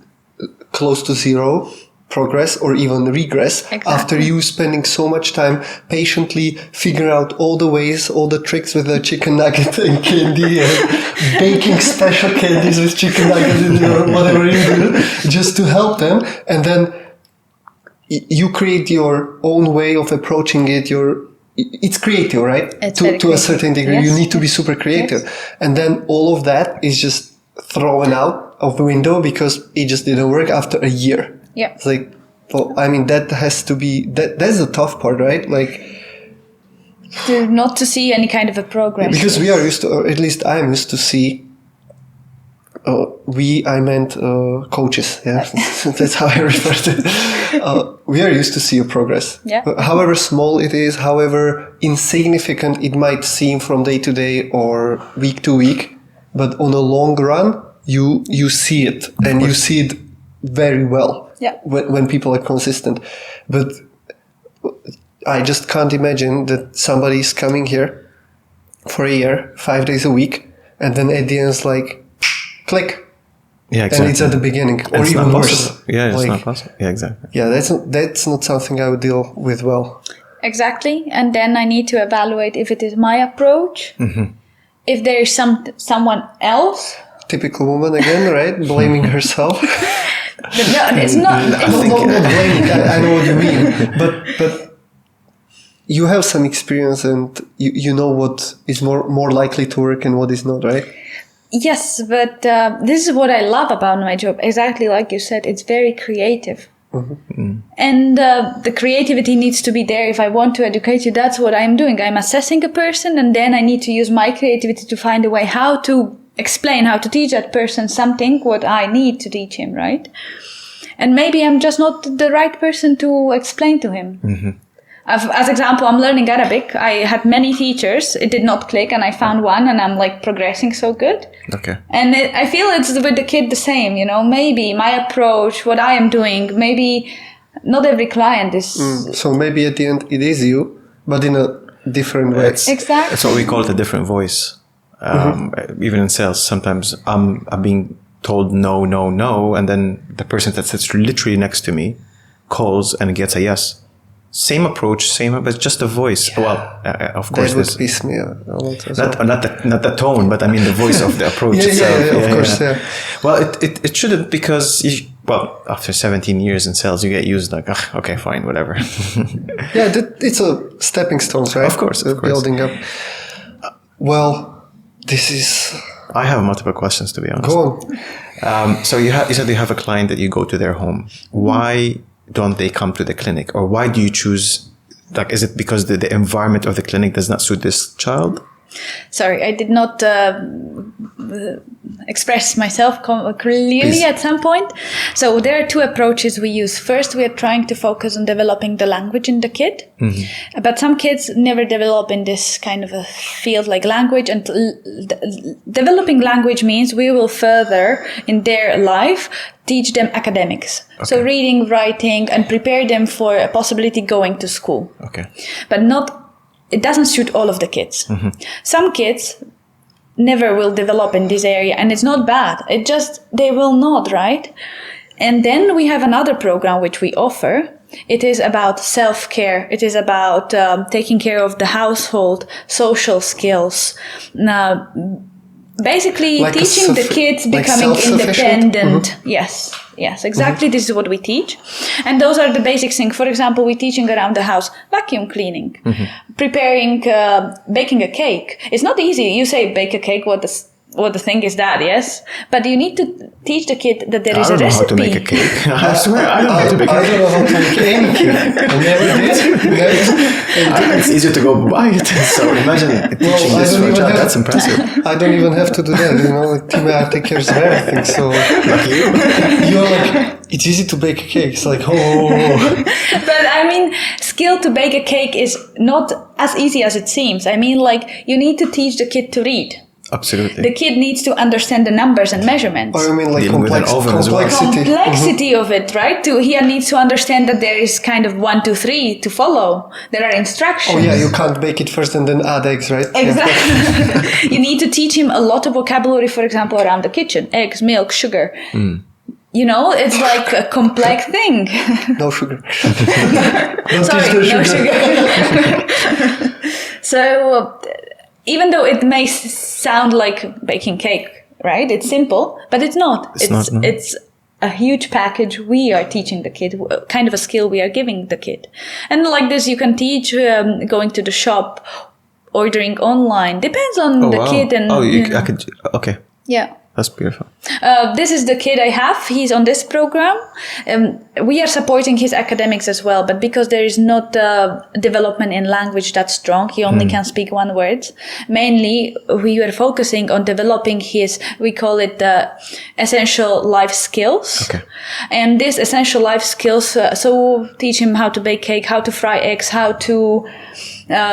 close to zero progress or even regress. Exactly. After you spending so much time patiently figuring out all the ways, all the tricks with the chicken nugget and candy and baking special candies with chicken nuggets or whatever you do just to help them, and then you create your own way of approaching it. It's creative, right? It's to a certain degree. Yes. You need to be super creative. Yes. And then all of that is just thrown out of the window because it just didn't work after a year. Yeah. It's like, well, I mean, that has to be, that's the tough part, right? Like, Not to see any kind of a progress. because we are used to, or at least I'm used to see, I meant coaches, yeah. That's how I refer to it. We are used to see a progress. Yeah. However small it is, however insignificant it might seem from day to day or week to week, but on a long run, you see it, and you see it very well. Yeah. When people are consistent. But I just can't imagine that somebody is coming here for a year, 5 days a week, and then at the end it's like, click. Yeah, exactly. And it's at the beginning, or It's even not worse. possible. Yeah, it's Like, not possible. Yeah, exactly. Yeah, that's not something I would deal with well. Exactly. And then I need to evaluate if it is my approach, if there is someone else. Typical woman again, right? Blaming herself. But no, it's not. Not blaming. I know what you mean, but you have some experience and you know what is more likely to work and what is not, right? Yes, but this is what I love about my job. Exactly like you said, it's very creative. And the creativity needs to be there if I want to educate you. That's what I'm doing. I'm assessing a person, and then I need to use my creativity to find a way how to explain, how to teach that person something what I need to teach him, right? And maybe I'm just not the right person to explain to him. As example, I'm learning Arabic. I had many teachers. It did not click, and I found one, and I'm like progressing so good. Okay. And I feel it's with the kid the same, you know, maybe my approach, what I am doing, maybe not every client is... So maybe at the end it is you, but in a different way. Exactly. That's what we call it, a different voice. Even in sales, sometimes I'm being told no, no, no, and then the person that sits literally next to me calls and gets a yes. Same approach, but just a voice. Yeah. Well, of course, that would piss me a lot as well. Not the tone, but I mean the voice of the approach itself. Yeah, of course. Yeah. Well, it shouldn't, because after 17 years in sales, you get used like, okay, fine, whatever. Yeah, it's a stepping stones, right? Of course. Building up. Well, this is. I have multiple questions, to be honest. Go on. So you said you have a client that you go to their home. Why don't they come to the clinic, or why do you choose? Like, is it because the environment of the clinic does not suit this child? Sorry, I did not express myself clearly Please. at some point. So there are two approaches we use. First, we are trying to focus on developing the language in the kid. But some kids never develop in this kind of a field like language. And developing language means we will further in their life teach them academics. Okay. So reading, writing, and prepare them for a possibility going to school. Okay. But it doesn't suit all of the kids. Some kids never will develop in this area, and it's not bad. They will not, right? And then we have another program which we offer. It is about self-care. It is about taking care of the household, social skills, basically Like teaching the kids like becoming self-sufficient? independent. Yes, exactly. This is what we teach. And those are the basic things. For example, we're teaching around the house, vacuum cleaning, preparing, baking a cake. It's not easy. You say bake a cake, what the thing is that, yes? But you need to teach the kid that there is a recipe. I don't know how to make a cake. I swear, I don't know how to make a I cake. don't know how to make any cake. I never did. It's easier to go buy it. So imagine teaching I this don't for a even child. have- That's impressive. I don't even have to do that, like Tima takes care of everything, so Like you. you're like, it's easy to bake a cake. It's like, oh. But I mean, skill to bake a cake is not as easy as it seems. I mean, like, you need to teach the kid to read. Absolutely. The kid needs to understand the numbers and measurements. Or I mean, like Dealing with an oven as well. Complexity of it, right? He needs to understand that there is kind of 1, 2, 3 to follow. There are instructions. Oh yeah, you can't bake it first and then add eggs, right? Exactly. You need to teach him a lot of vocabulary, for example, around the kitchen. Eggs, milk, sugar. You know, it's like a complex thing. No sugar. Sorry, no sugar. So, even though it may sound like baking cake, right? It's simple, but it's not. It's not, no. It's a huge package we are teaching the kid, kind of a skill we are giving the kid. And like this, you can teach going to the shop, ordering online. Depends on the kid. And I could. Okay, yeah. that's beautiful. This is the kid I have. He's on this program. We are supporting his academics as well, but because there is not development in language that strong, he only can speak 1 word. Mainly, we were focusing on developing his, we call it essential life skills. Okay. And these essential life skills, so teach him how to bake cake, how to fry eggs, how to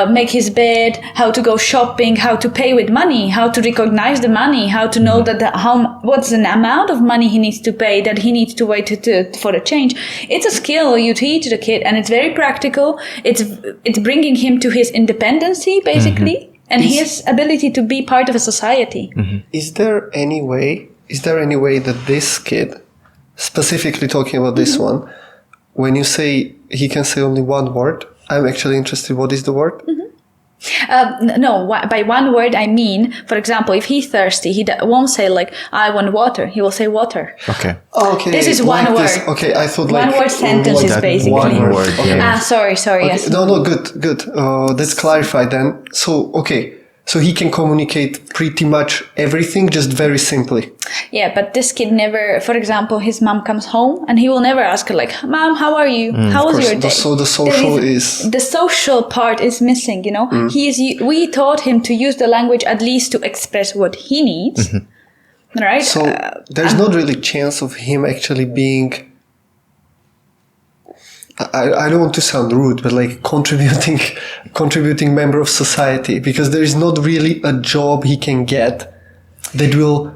make his bed, how to go shopping, how to pay with money, how to recognize the money, how to know that what's an amount of money he needs to pay, that he needs to wait for a change. It's a skill you teach the kid, and it's very practical. It's bringing him to his independency, basically, and his ability to be part of a society. Is there any way that this kid, specifically talking about this one, when you say he can say only 1 word, I'm actually interested, what is the word? No, by 1 word I mean, for example, if he's thirsty, he won't say like, I want water. He will say water. Okay. Okay. This is like 1 word. This. Okay, I thought like 1 word sentences, that basically. 1 word. Okay. Yeah. Sorry, Okay. yes. No, good. Let's clarify then. So, okay. So he can communicate pretty much everything, just very simply. Yeah, but this kid never, for example, his mom comes home and he will never ask her like, Mom, how are you? How was your day? So the social is... The social part is missing, you know? We taught him to use the language at least to express what he needs. Right? So there's not really chance of him actually being... I don't want to sound rude, but like contributing member of society, because there is not really a job he can get that will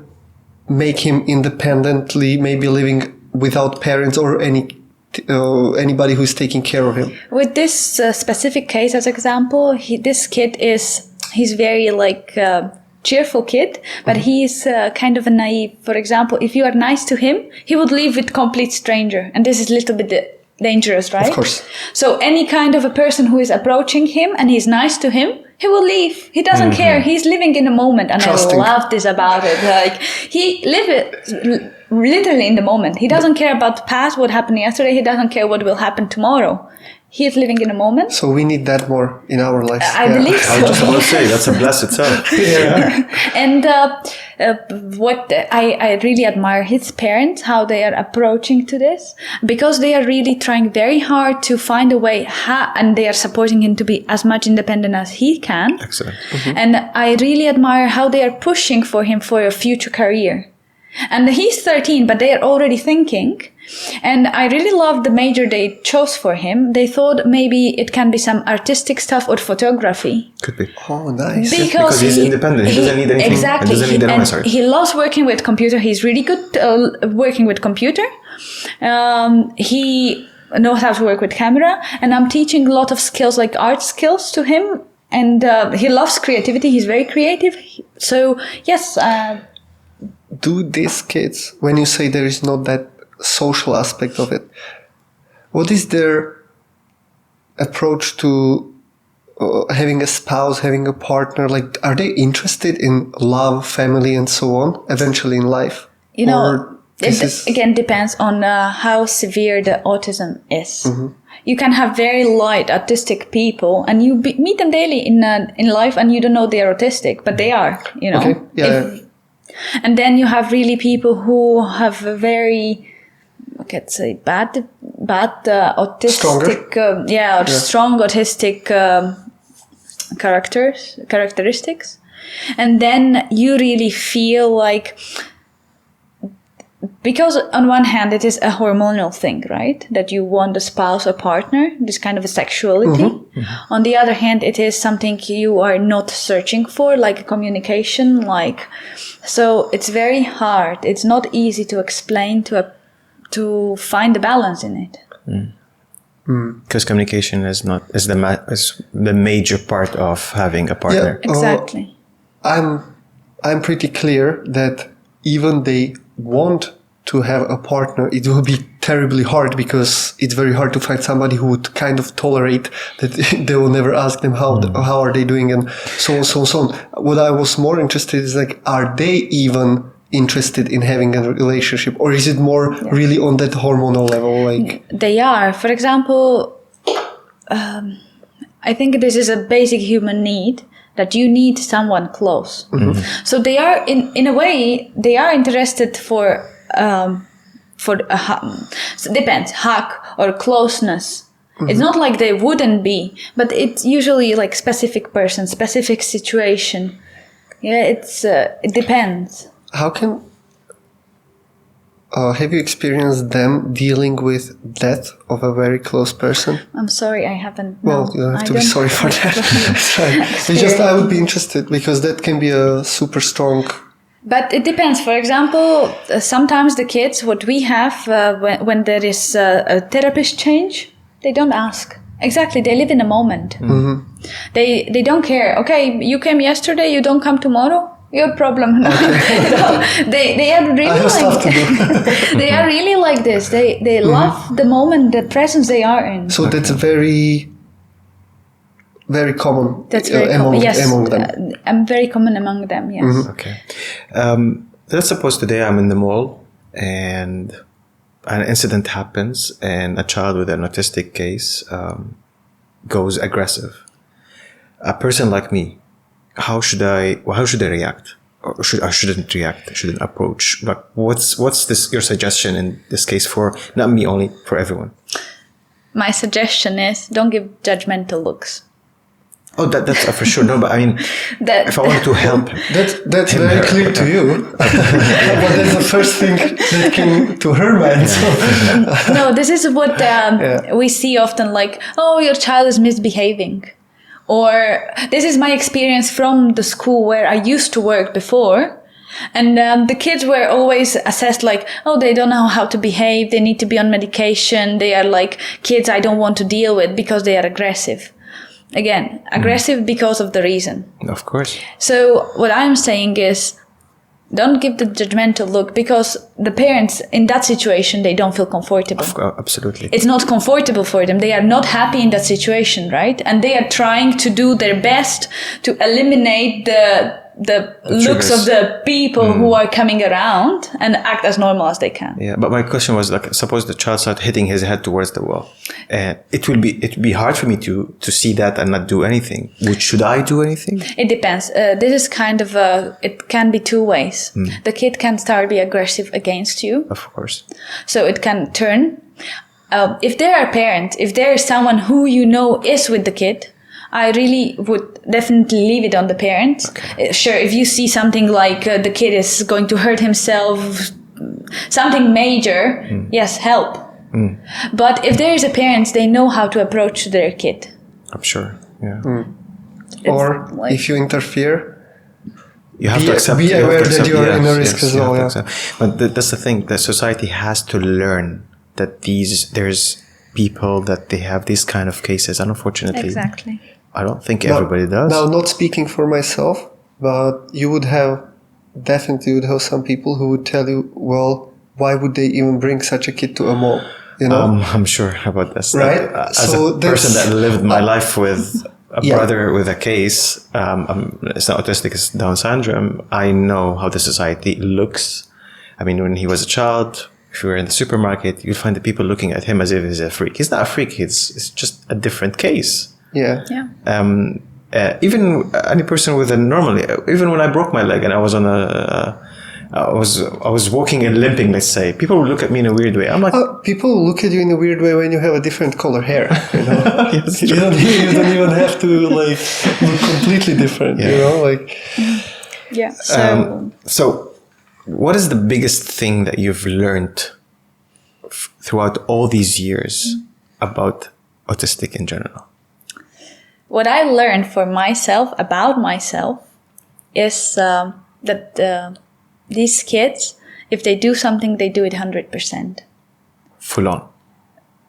make him independently, maybe living without parents or anybody who's taking care of him. With this specific case as example, this kid he's very like cheerful kid, but he's kind of a naive. For example, if you are nice to him, he would leave with complete stranger, and this is a little bit dangerous, right? Of course. So any kind of a person who is approaching him and he's nice to him, he will leave. He doesn't care. He's living in the moment, and Trusting. I love this about it. Like he lives literally in the moment. He doesn't care about the past, what happened yesterday. He doesn't care what will happen tomorrow. He is living in the moment. So we need that more in our lives. I believe so. I was just about to say, that's a bless itself. And what I really admire his parents, how they are approaching to this, because they are really trying very hard to find a way and they are supporting him to be as much independent as he can. Excellent. And I really admire how they are pushing for him for a future career. And he's 13, but they are already thinking. And I really love the major they chose for him. They thought maybe it can be some artistic stuff or photography. Could be. Oh, nice. Because he's independent. He doesn't need anything. Exactly. He doesn't need he loves working with computer. He's really good working with computer. He knows how to work with camera. And I'm teaching a lot of skills, like art skills to him. And he loves creativity. He's very creative. So, yes. Do these kids, when you say there is not that social aspect of it, what is their approach to having a spouse, having a partner, like, are they interested in love, family, and so on eventually in life? You know, again depends on how severe the autism is. You can have very light autistic people, and you meet them daily in life, and you don't know they're autistic, but they are. You know. Okay. Yeah. And then you have really people who have a very, let's say, bad autistic, strong autistic characteristics, and then you really feel like, because on one hand it is a hormonal thing, right? That you want a spouse or partner, this kind of a sexuality. On the other hand, it is something you are not searching for, like communication, so it's very hard. It's not easy to explain to find the balance in it. Because communication is the major part of having a partner. Yeah, Exactly. I'm pretty clear that even they want to have a partner, it will be terribly hard, because it's very hard to find somebody who would kind of tolerate that they will never ask them how are they doing, and so on, so on, so on. What I was more interested is, like, are they even interested in having a relationship, or is it more really on that hormonal level? Like, they are. For example, I think this is a basic human need, that you need someone close. So they are, in a way, they are interested for so it depends, hug or closeness. It's not like they wouldn't be, but it's usually like specific person, specific situation. Yeah, it depends. How can have you experienced them dealing with death of a very close person? I'm sorry, I haven't. Well, you don't have to be sorry for that. It's just, I would be interested, because that can be a super strong. But it depends. For example, sometimes the kids, what we have when there is a therapist change, they don't ask. Exactly, they live in a moment. They don't care. Okay, you came yesterday, you don't come tomorrow. Your problem. Okay. So they are really like they are really like this. They love the moment, the presence they are in. So that's very, very common. That's very common. Yes, among them. I'm very common among them. Yes. Okay. Let's suppose today I'm in the mall and an incident happens, and a child with an autistic case goes aggressive. A person like me, how should I react? Or shouldn't react? Shouldn't approach? Like, what's your suggestion in this case, for not me only, for everyone? My suggestion is, don't give judgmental looks. Oh, that's for sure. No, but I mean, if I wanted to help, that's very clear to you. But that's the first thing that came to her mind. So. No, this is what we see often. Like, oh, your child is misbehaving. Or this is my experience from the school where I used to work before. And the kids were always assessed like, oh, they don't know how to behave. They need to be on medication. They are like kids I don't want to deal with because they are aggressive. Again, aggressive because of the reason. Of course. So what I'm saying is, don't give the judgmental look, because the parents in that situation, they don't feel comfortable. Absolutely. It's not comfortable for them. They are not happy in that situation, right? And they are trying to do their best to eliminate the looks triggers of the people who are coming around and act as normal as they can. Yeah, but my question was, like, suppose the child starts hitting his head towards the wall, and it would be hard for me to see that and not do anything. Should I do anything? It depends. This is kind of it can be two ways. The kid can start be aggressive against you. Of course. So it can turn. If there are parents, if there is someone who you know is with the kid, I really would definitely leave it on the parents. Okay. Sure, if you see something like the kid is going to hurt himself, something major, yes, help. But if there is a parent, they know how to approach their kid. I'm sure, yeah. Or like, if you interfere, you have to accept. Be aware that you are in a risk as well. Yeah. But that's the thing. That society has to learn that there's people that they have these kind of cases, and unfortunately, exactly. I don't think everybody does. Now, not speaking for myself, but you would definitely have some people who would tell you, well, why would they even bring such a kid to a mall? You know? I'm sure about this. Right? As a person that lived my life with brother with a case, it's not autistic, it's Down syndrome. I know how the society looks. I mean, when he was a child, if you were in the supermarket, you'd find the people looking at him as if he's a freak. He's not a freak. It's just a different case. Yeah. Even any person with a normally, even when I broke my leg and I was on I was walking and limping, let's say, people would look at me in a weird way. I'm like, people look at you in a weird way when you have a different color hair. You know, Yes, you don't even have to like look completely different. You know, like. Yeah. So, what is the biggest thing that you've learned throughout all these years about autistic in general? What I learned for myself about myself is that these kids, if they do something, they do it 100%. Full on.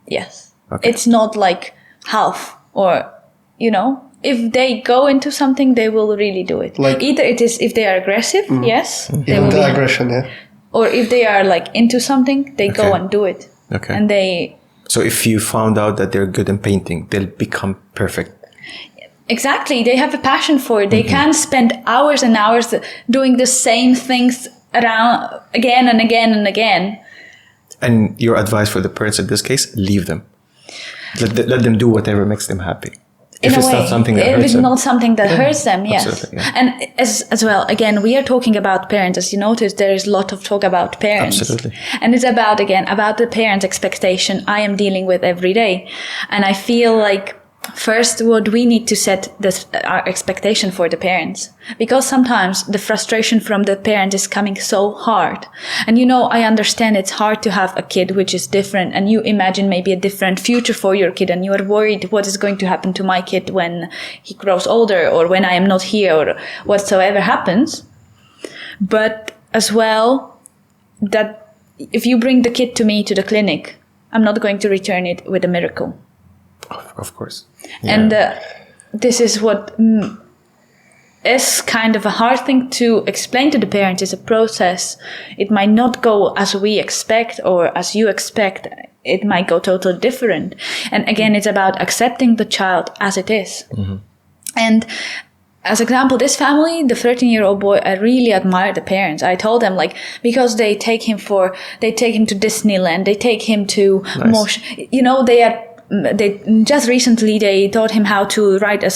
Yes. Okay. It's not like half or, you know, if they go into something, they will really do it. Like, either it is if they are aggressive, yes. They even will the be, aggression, yeah. or if they are like into something, they go and do it. Okay. And they... So if you found out that they're good in painting, they'll become perfect. Exactly. They have a passion for it. They can spend hours and hours doing the same things around again and again and again. And your advice for the parents in this case, leave them. Let them do whatever makes them happy. If it's not something that hurts them. If it's not something that hurts them, yes. Absolutely, yeah. And as well, again, we are talking about parents. As you notice, there is a lot of talk about parents. Absolutely. And it's about the parents' expectation I am dealing with every day. And I feel like first, what we need to set our expectation for the parents, because sometimes the frustration from the parent is coming so hard. And you know, I understand it's hard to have a kid which is different, and you imagine maybe a different future for your kid, and you are worried what is going to happen to my kid when he grows older, or when I am not here, or whatsoever happens. But as well, that if you bring the kid to me to the clinic, I'm not going to return it with a miracle. Of course. Yeah. And this is what is kind of a hard thing to explain to the parents. It's a process. It might not go as we expect or as you expect. It might go totally different. And again, it's about accepting the child as it is. Mm-hmm. And as example, this family, the 13-year-old boy, I really admire the parents. I told them, like, because they take him to Disneyland, they take him to they just recently they taught him how to ride a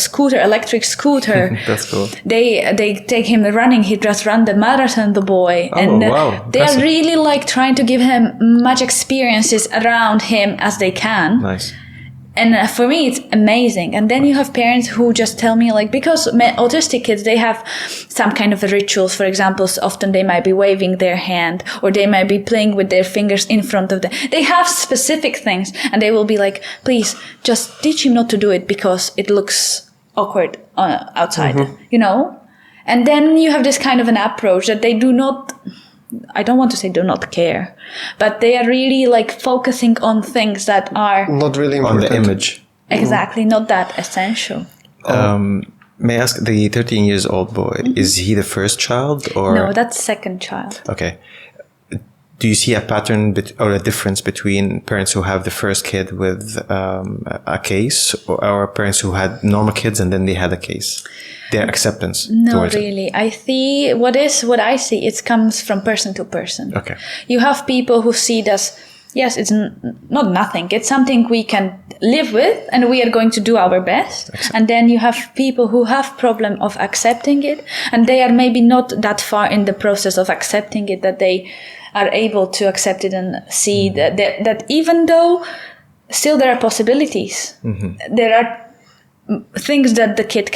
electric scooter. That's cool. They take him running. He just ran the marathon, the boy. Wow. They are really like trying to give him much experiences around him as they can. Nice. And for me, it's amazing. And then you have parents who just tell me, like, because autistic kids, they have some kind of rituals. For example, often they might be waving their hand, or they might be playing with their fingers in front of them. They have specific things, and they will be like, please, just teach him not to do it because it looks awkward outside, you know? And then you have this kind of an approach that they do not... I don't want to say do not care, but they are really like focusing on things that are not really important. On the image. Exactly, not that essential. May I ask, the 13-year-old boy, is he the first child or? No, that's second child. Okay. Do you see a pattern or a difference between parents who have the first kid with a case or parents who had normal kids and then they had a case? Their acceptance? No, really. I see what I see, it comes from person to person. Okay. You have people who see it as, yes, it's not nothing. It's something we can live with and we are going to do our best. Exactly. And then you have people who have problem of accepting it, and they are maybe not that far in the process of accepting it that they are able to accept it and see that even though still there are possibilities, there are things that the kid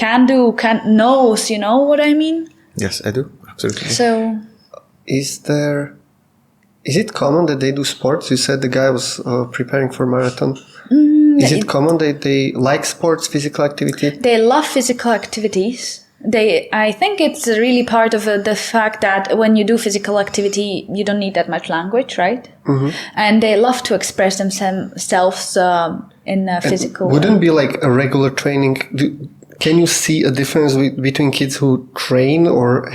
knows, you know what I mean? Yes, I do. Absolutely. So, is it common that they do sports? You said the guy was preparing for marathon. Is it common that they like sports, physical activity? They love physical activities. I think it's really part of the fact that when you do physical activity, you don't need that much language, right? Mm-hmm. And they love to express themselves in a physical way. Wouldn't it be like a regular training? Can you see a difference between kids who train or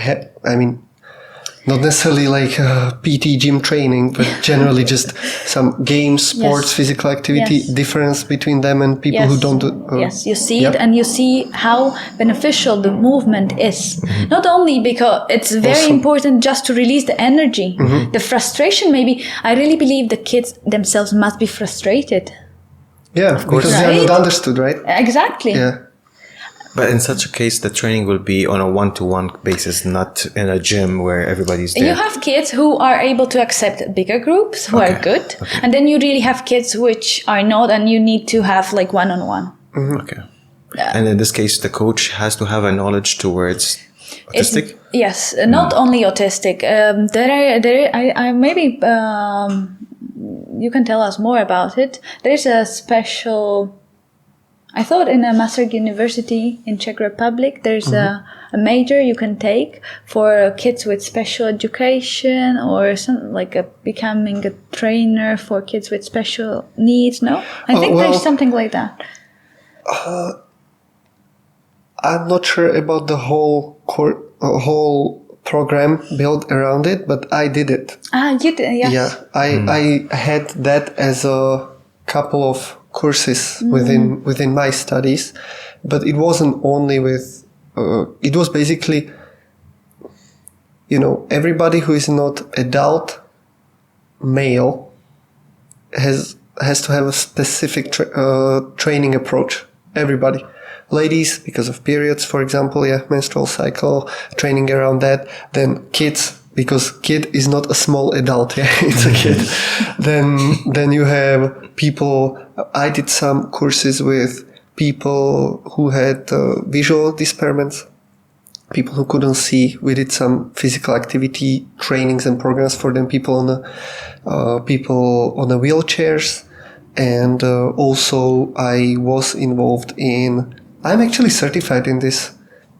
Not necessarily like PT gym training, but generally just some games, sports, Yes. physical activity, Yes. difference between them and people who don't do... Yes, you see Yep. it, and you see how beneficial the movement is. Not only because it's very Also- important just to release the energy, the frustration. Maybe I really believe the kids themselves must be frustrated. Yeah, of course. Because they are Right? not understood, right? Exactly. Yeah. But in such a case, the training will be on a one-to-one basis, not in a gym where everybody's there. You have kids who are able to accept bigger groups, who are good, and then you really have kids which are not, and you need to have like one-on-one. Okay. And in this case, the coach has to have a knowledge towards autistic? Yes, not only autistic. Maybe you can tell us more about it. There's a special. I thought in a Master University in Czech Republic, there's a major you can take for kids with special education or something like becoming a trainer for kids with special needs. No, I think well, there's something like that. I'm not sure about the whole whole program built around it, but I did it. You did, yes. Yeah, I had that as a couple of courses within my studies, but it wasn't only with. It was basically, everybody who is not adult male has to have a specific training approach. Everybody. Ladies, because of periods, for example, menstrual cycle, training around that. Then kids, because kid is not a small adult, it's a kid. Then you have people. I did some courses with people who had visual impairments, people who couldn't see. We did some physical activity trainings and programs for them. People on the wheelchairs, and also I was involved in. I'm actually certified in this.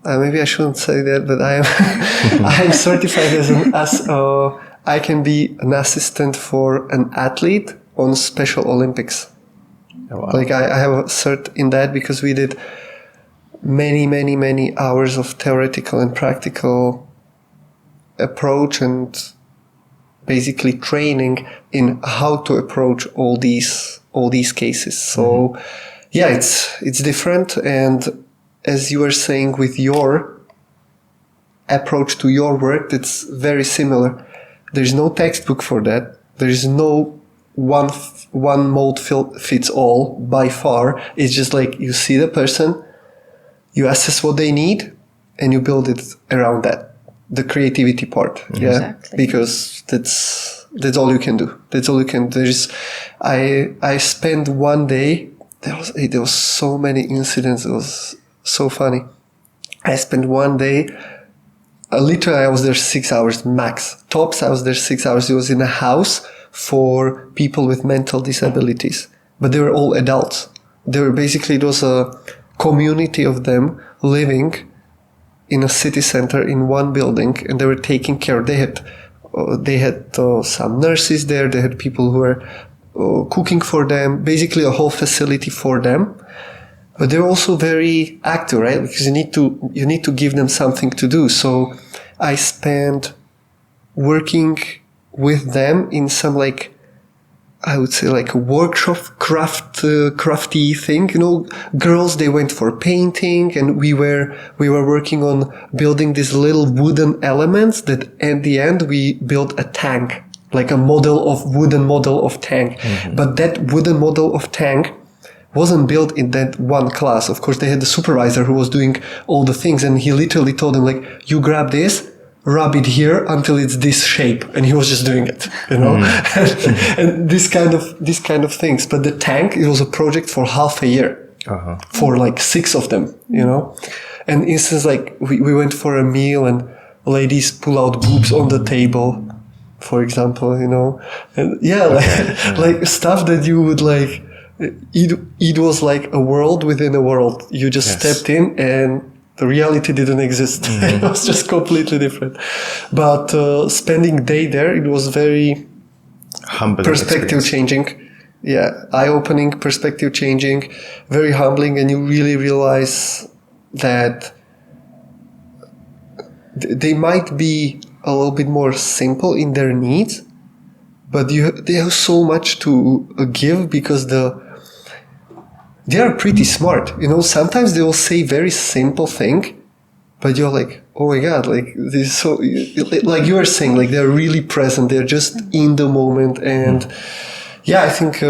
Maybe I shouldn't say that, but I am. I am certified as I can be an assistant for an athlete on Special Olympics. Oh, wow. Like I have a cert in that because we did many hours of theoretical and practical approach and basically training in how to approach all these cases. So it's different, and as you were saying with your approach to your work, it's very similar. There's no textbook for that. There is no one mold fits all by far. It's just like you see the person, you assess what they need, and you build it around that. The creativity part, Exactly. because that's all you can do. That's all you can. I spent one day. There was so many incidents. It was so funny. I spent one day. Literally, I was there 6 hours max. Tops, I was there 6 hours. It was in a house for people with mental disabilities, but they were all adults. It was a community of them living in a city center in one building, and they were taking care. They had some nurses there. They had people who were cooking for them, basically a whole facility for them. But they're also very active, right? Because you need to give them something to do. So I spent working with them in some I would say a workshop crafty thing. Girls, they went for painting, and we were working on building these little wooden elements that at the end we built a tank, like a wooden model of tank. Mm-hmm. But that wooden model of tank wasn't built in that one class. Of course, they had the supervisor who was doing all the things, and he literally told them you grab this, rub it here until it's this shape, and he was just doing it, and this kind of things. But the tank, it was a project for half a year, for 6 of them, And instance, we went for a meal, and ladies pull out boobs on the table, for example, and stuff that you would It was like a world within a world. You just stepped in, and the reality didn't exist. It was just completely different. But spending day there, it was very humbling, perspective changing. Yeah, eye-opening, perspective changing, very humbling, and you really realize that they might be a little bit more simple in their needs, but they have so much to give because they are pretty smart. Sometimes they will say very simple thing, but you're like, oh my God, like this is so, like you were saying, like they're really present. They're just in the moment. And I think,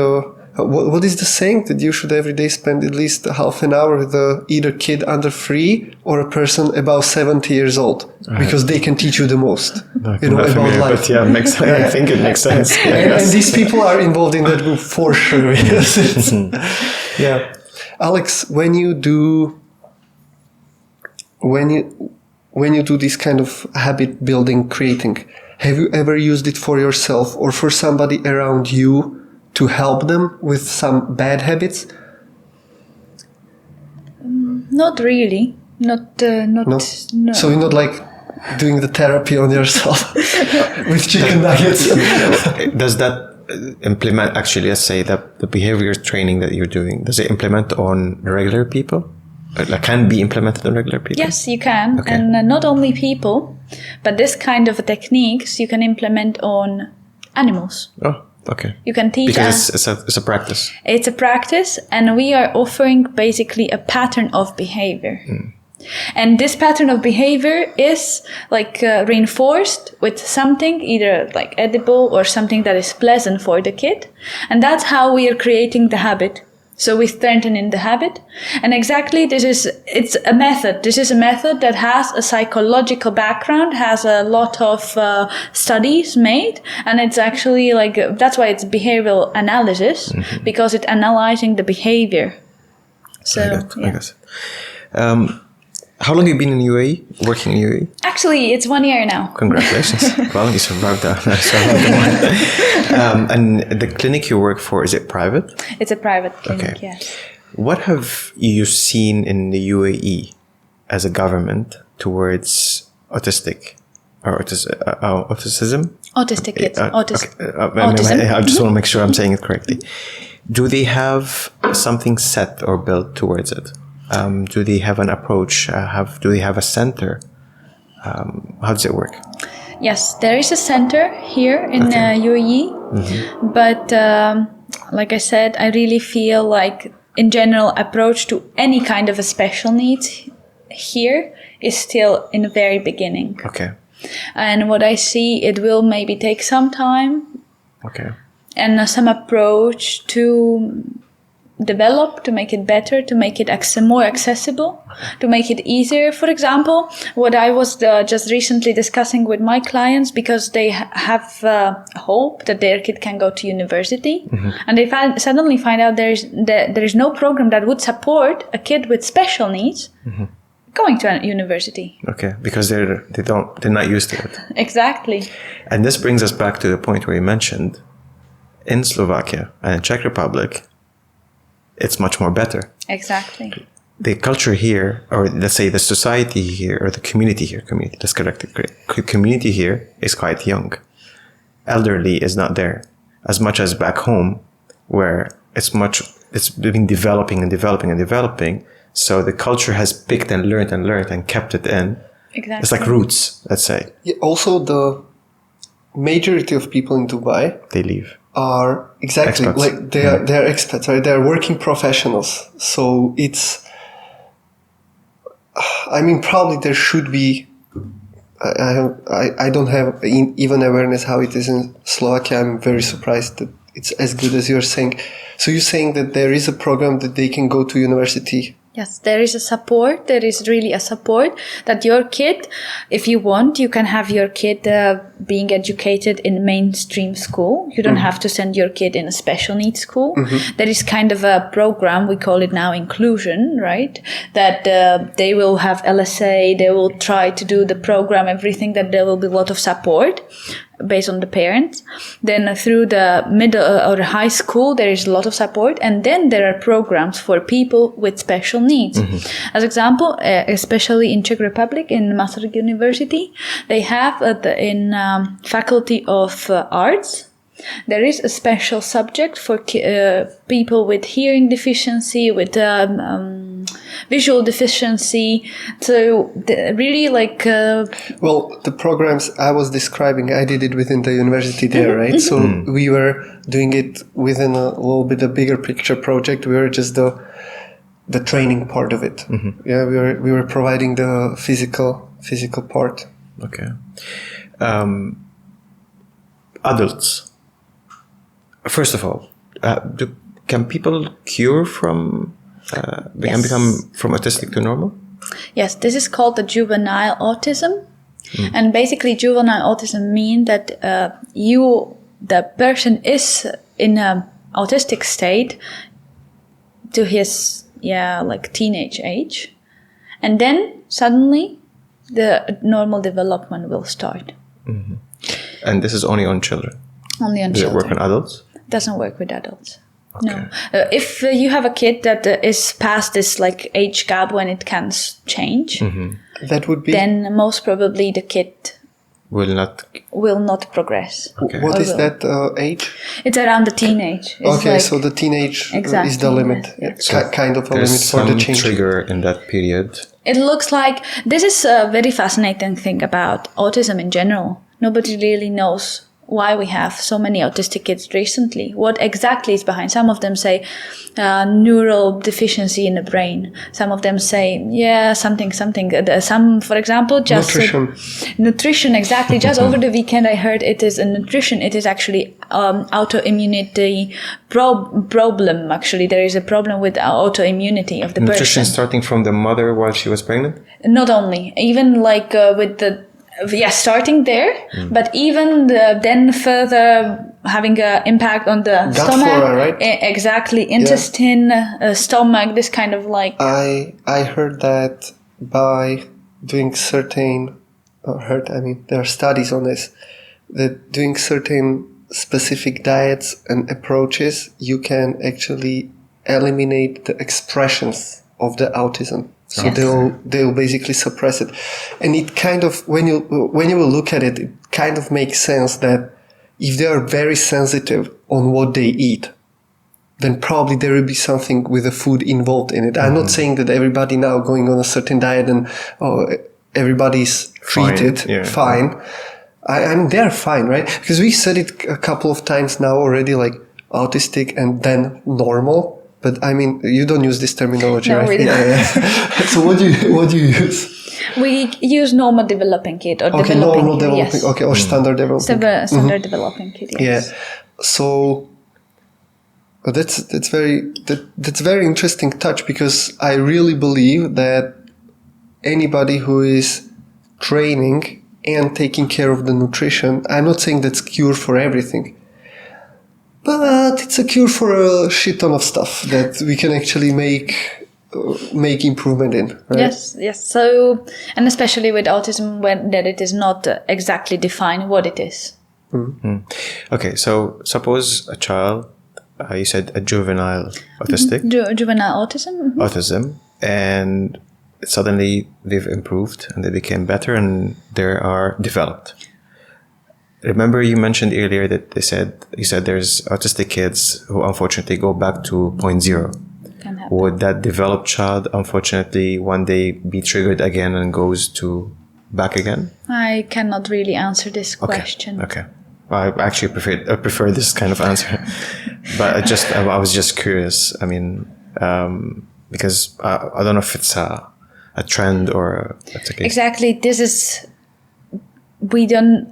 what is the saying that you should every day spend at least half an hour with either kid under 3 or a person above 70 years old, because they can teach you the most, about life. But makes sense. I think it makes sense. And these people are involved in that group for sure. Yes, Alex, when you do this kind of habit building, creating, have you ever used it for yourself or for somebody around you to help them with some bad habits? Not really. Not. No. So you're not like doing the therapy on yourself with chicken nuggets. Does that implement, actually, let's say that the behavior training that you're doing, does it implement on regular people? Like, can be implemented on regular people? Yes, you can. Okay. And not only people, but this kind of techniques you can implement on animals. Oh, okay. You can teach because it's a practice. It's a practice, and we are offering basically a pattern of behavior. And this pattern of behavior is like reinforced with something either like edible or something that is pleasant for the kid. And that's how we are creating the habit. So we strengthen in the habit. And exactly it's a method. This is a method that has a psychological background, has a lot of studies made. And it's actually like, that's why it's behavioral analysis, because it's analyzing the behavior. So, I guess. How long have you been in UAE, working in UAE? Actually, it's 1 year now. Congratulations. Well, you survived that. And the clinic you work for, is it private? It's a private clinic, yes. What have you seen in the UAE as a government towards autistic or autism? Autistic kids. Autism. Autism. I just want to make sure I'm saying it correctly. Do they have something set or built towards it? Do they have an approach? Do they have a center? How does it work? Yes, there is a center here in UAE. But like I said, I really feel like in general approach to any kind of a special needs here is still in the very beginning. Okay. And what I see, it will maybe take some time. Okay. And some approach to develop, to make it better, to make it more accessible, to make it easier. For example, what I was just recently discussing with my clients, because they have hope that their kid can go to university, and they suddenly find out there is no program that would support a kid with special needs going to a university. Okay, because they're not used to it. Exactly. And this brings us back to the point where you mentioned in Slovakia and in Czech Republic, it's much more better. Exactly. The culture here, or let's say the society here, or the community here, let's correct it. Community here is quite young. Elderly is not there. As much as back home, where it's been developing and developing and developing. So the culture has picked and learned and kept it in. Exactly. It's like roots, let's say. Yeah, also, the majority of people in Dubai, they leave. Are exactly expats. Like they're expats, right? They're working professionals. So it's, I mean, probably there should be. I don't have even awareness how it is in Slovakia. I'm very surprised that it's as good as you're saying. So you're saying that there is a program that they can go to university. Yes, there is a support. There is really a support that your kid, if you want, you can have your kid being educated in mainstream school. You don't have to send your kid in a special needs school. There is kind of a program, we call it now inclusion, right? That they will have LSA, they will try to do the program, everything, that there will be a lot of support based on the parents. Then through the middle or high school, there is a lot of support. And then there are programs for people with special needs. As example, especially in Czech Republic, in Masaryk University, they have in Faculty of Arts, There is a special subject for people with hearing deficiency, with visual deficiency. So really like... Well, the programs I was describing, I did it within the university there, right? So we were doing it within a little bit a bigger picture project. We were just the training part of it. Yeah, we were providing the physical part. Okay. Adults. First of all, can people cure from Yes. become from autistic to normal? Yes, this is called the juvenile autism. And basically juvenile autism means that the person is in an autistic state to his, like teenage age. And then suddenly the normal development will start. And this is only on children? Only on Does it children. work on adults? Doesn't work with adults. Okay. No. If you have a kid that is past this like age gap when it can change, That would be... then most probably the kid Will not. will not progress. Okay. What Or is will. that age? It's around the teenage. It's Okay, like- so the teenage Exactly, is the limit. yes. Kind of a There's limit for some the change. trigger in that period. It looks like this is a very fascinating thing about autism in general. Nobody really knows why we have so many autistic kids recently. What exactly is behind? Some of them say neural deficiency in the brain. Some of them say, something. Some, for example, just... Nutrition, exactly. Just over the weekend I heard it is a nutrition. It is actually autoimmunity problem, actually. There is a problem with autoimmunity of the Nutrition person. starting from the mother while she was pregnant? Not only, even like with the... starting there, but even then further having an impact on the Gut stomach. flora, right? Exactly. Intestine, stomach, this kind of like... I heard that by doing certain... there are studies on this. That doing certain specific diets and approaches, you can actually eliminate the expressions of the autism. So Yes. they'll basically suppress it, and it kind of when you will look at it, it kind of makes sense that if they are very sensitive on what they eat, then probably there will be something with the food involved in it. I'm not saying that everybody now going on a certain diet and everybody's treated fine. They're fine, right? Because we said it a couple of times now already, like autistic and then normal. But I mean, you don't use this terminology, No, right? we don't. So what do you use? We use normal developing kid or Okay, developing normal kid, developing. yes. Okay, or standard developing. Standard developing kid, yes. Yeah. So that's very interesting touch, because I really believe that anybody who is training and taking care of the nutrition, I'm not saying that's cure for everything, but it's a cure for a shit ton of stuff that we can actually make improvement in. Right? Yes. So, and especially with autism, when that it is not exactly defined what it is. Okay, so suppose a child, you said a juvenile autistic, Juvenile autism. autism, and suddenly they've improved and they became better and they are developed. Remember you mentioned earlier that you said there's autistic kids who unfortunately go back to 0.0. Can happen. Would that developed child unfortunately one day be triggered again and goes to back again? I cannot really answer this question. Okay. Well, I actually prefer this kind of answer, but I was just curious. I mean, because I don't know if it's a trend or it's a case. Exactly. This is...